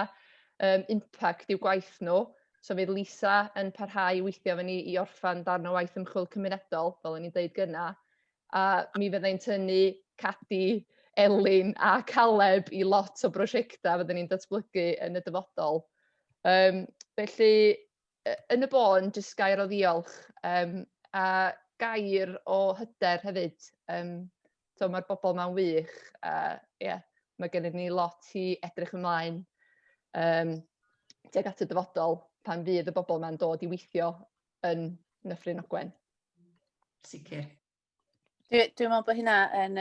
impact i'w gwaith nhw. So fydd Lisa yn parhau i weithio efo ni i orffan darn o waith ymchwil cymunedol, fel o'n i'n dweud gynna. a mi fyddai'n tynnu Cadi Elin a Caleb i lot o brosiectau fyddwn ni'n datblygu yn y dyfodol. Felly, yn y bon, jyst gair o ddiolch, a gair o hyder hefyd. Mae'r bobl ma'n wych, mae gennym ni lot i edrych ymlaen tuag at y dyfodol pan fydd y bobl ma'n dod i weithio yn Nyffryn Ogwen. Sicr. Dwi'n meddwl bod hynna yn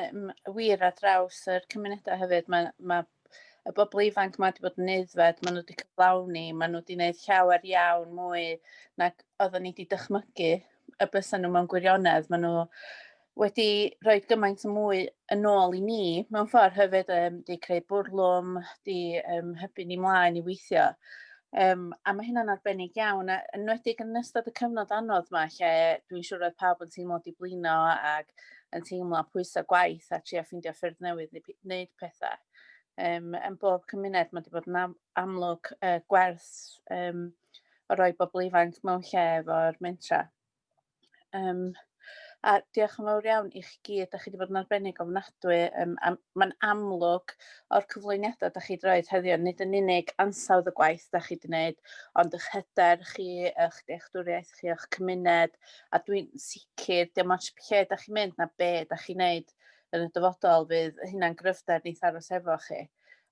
wir ar draws yr cymunedau hefyd. Mae y bobl ifanc yma wedi bod yn aeddfed, maen nhw wedi cyflawni, maen nhw wedi gwneud llawer iawn mwy nag oedden ni wedi dychmygu y bysan nhw mewn gwirionedd. Maen nhw wedi rhoi gymaint o mwy yn ôl i ni, mewn ffordd hefyd, wedi creu bwrlwm, wedi hybu ni mlaen i weithio. A mae hynna'n arbennig iawn, a enwedig yn ystod y cyfnod anodd yma, lle dwi'n siŵr oedd pawb yn teimlo diblino ac yn teimlo pwysau gwaith a trio ffeindio ffyrdd newydd i wneud pethau. Yn bob cymuned mae wedi bod yn amlwg gwerth o roi bobl ifanc mewn lle efo'r mentra. A diolch yn fawr iawn i chi gyd, da chi wedi bod yn arbennig ofnadwy. Mae'n amlwg o'r cyflwyniadau da chi wedi rhoi heddiw, nid yn unig ansawdd y gwaith da chi wedi gwneud, ond eich hyder chi, eich dealltwriaeth chi, eich cymuned, a dwi'n sicr, dim ond lle da chi'n mynd na be da chi'n gwneud yn y dyfodol, fydd hynna'n gryfder neith aros efo chi.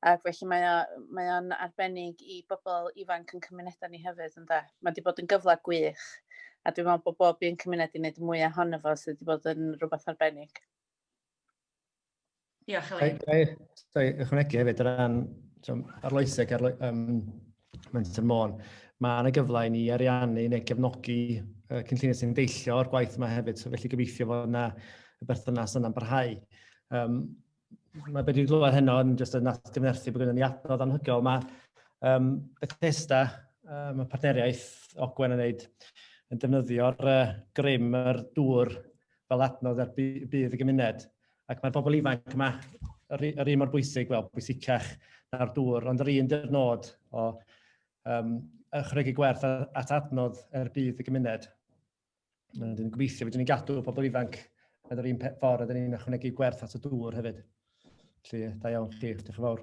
Ac felly mae o'n arbennig i bobl ifanc yn cymunedau ni hefyd, ynde. Mae wedi bod yn gyfle gwych. A dwi'n meddwl bod bob un cymuned i wneud mwy ohono fo sydd wedi bod yn rhywbeth arbennig. Diolch, Elin. Sorry, ychwanegu hefyd, arloeseg Menter Môn, mae yna gyfle i ni ariannu neu gefnogi cynlluniau sy'n deillio o'r gwaith yma hefyd, so felly gobeithio fod yna y berthynas yna'n barhau. Mae beth dwi'n glywed heno yn jyst yn atgyfnerthu bod gynnon ni adnodd anhygoel. Mae Bethesda, mae Partneriaeth Ogwen yn defnyddio'r grym, yr dŵr fel adnodd ar bydd y gymuned. Ac mae'r bobl ifanc yma, yr un mor bwysig, bwysicach na'r dŵr, ond yr un dyrnod o ychwanegu gwerth at adnodd ar bydd y gymuned. Dwi'n gobeithio fydden ni'n gadw pobl ifanc yn yr un ffordd, ydyn ni'n ychwanegu gwerth at y dŵr hefyd. Felly, da iawn chi, diolch yn fawr.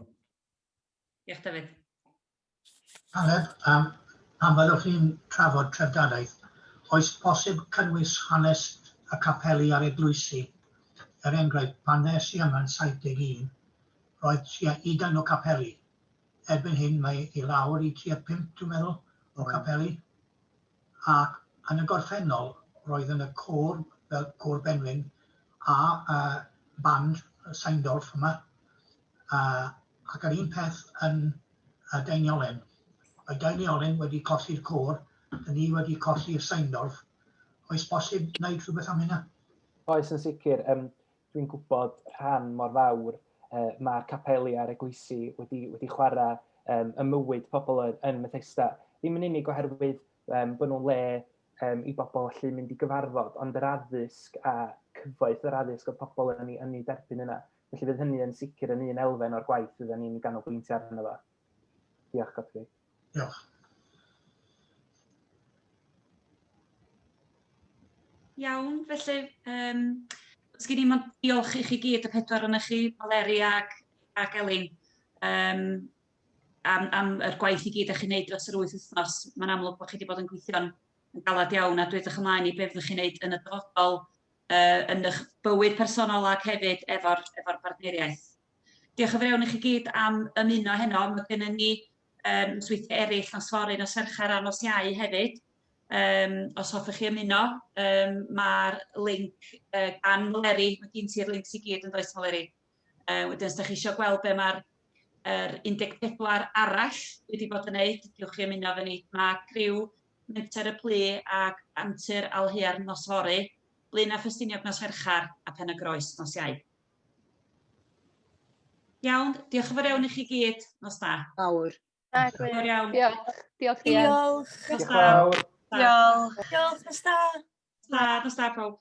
Diolch, David. Caleb, pan fyddwch chi'n trafod trefdadaeth, oes posib cynnwys hanes y capeli ar eglwysi? Enghraifft, pan nes i yma'n 71, roedd tua 20 o capeli. Erbyn hyn mae i lawr i tua 5, dwi'n meddwl, o capeli. Ac yn y gorffennol, roedd yn y côr, fel côr Benwyn, a band Seindorf yma. Ac yr un peth yn Daeniolen. Mae Daeniolen wedi colli'r côr, a ni wedi colli'r Seindorf. Oes bosib wneud rhywbeth am hynna? Oes yn sicr, dwi'n gwybod rhan mor fawr mae'r capeli a'r eglwysi wedi chwarae ymywyd pobl yn Bethesda. Ddim yn unig oherwydd bod nhw'n le i bobl allu mynd i gyfarfod, ond yr addysg a cyfoeth yr addysg o pobl yn ei derbyn yna. Felly fydd hynny yn sicr yn un elfen o'r gwaith fydden ni'n ganolbwyntio arno fo. Diolch, Godfrey. Diolch. Iawn, felly, os gen i'n diolch i chi gyd y pedwar yna chi, Valeri ac Elin, am yr gwaith i gyd ych chi'n neud dros yr 8 wythnos. Mae'n amlwg bod chi wedi bod yn gweithio'n galad iawn, a dwi'n edrych ymlaen i be fyddwch chi'n neud yn y dyfodol, yn eich bywyd personol ac hefyd efo'r partneriaeth. Diolch yn fawr iawn i chi gyd am ymuno heno. Mae gennym ni nosweithiau eraill nos fory, nos Fercher a nos Iau hefyd. Os hoffech chi ymuno, mae'r link gan Valeri, mae gen ti'r links i gyd yn does, Valeri. Wedyn, os da chi eisiau gweld be mae'r 14 arall wedi bod yn neud, diolch chi ymuno fe ni. Mae criw Menter y Plu ac Antur Alhuar nos fory, Blaena Ffestiniog nos Fercher a Pen y Groes nos Iau. Iawn, diolch yn fawr iawn i chi gyd, nos da. Awr. Diolch. Diolch. Nos da. Diolch. Nos da, pawb.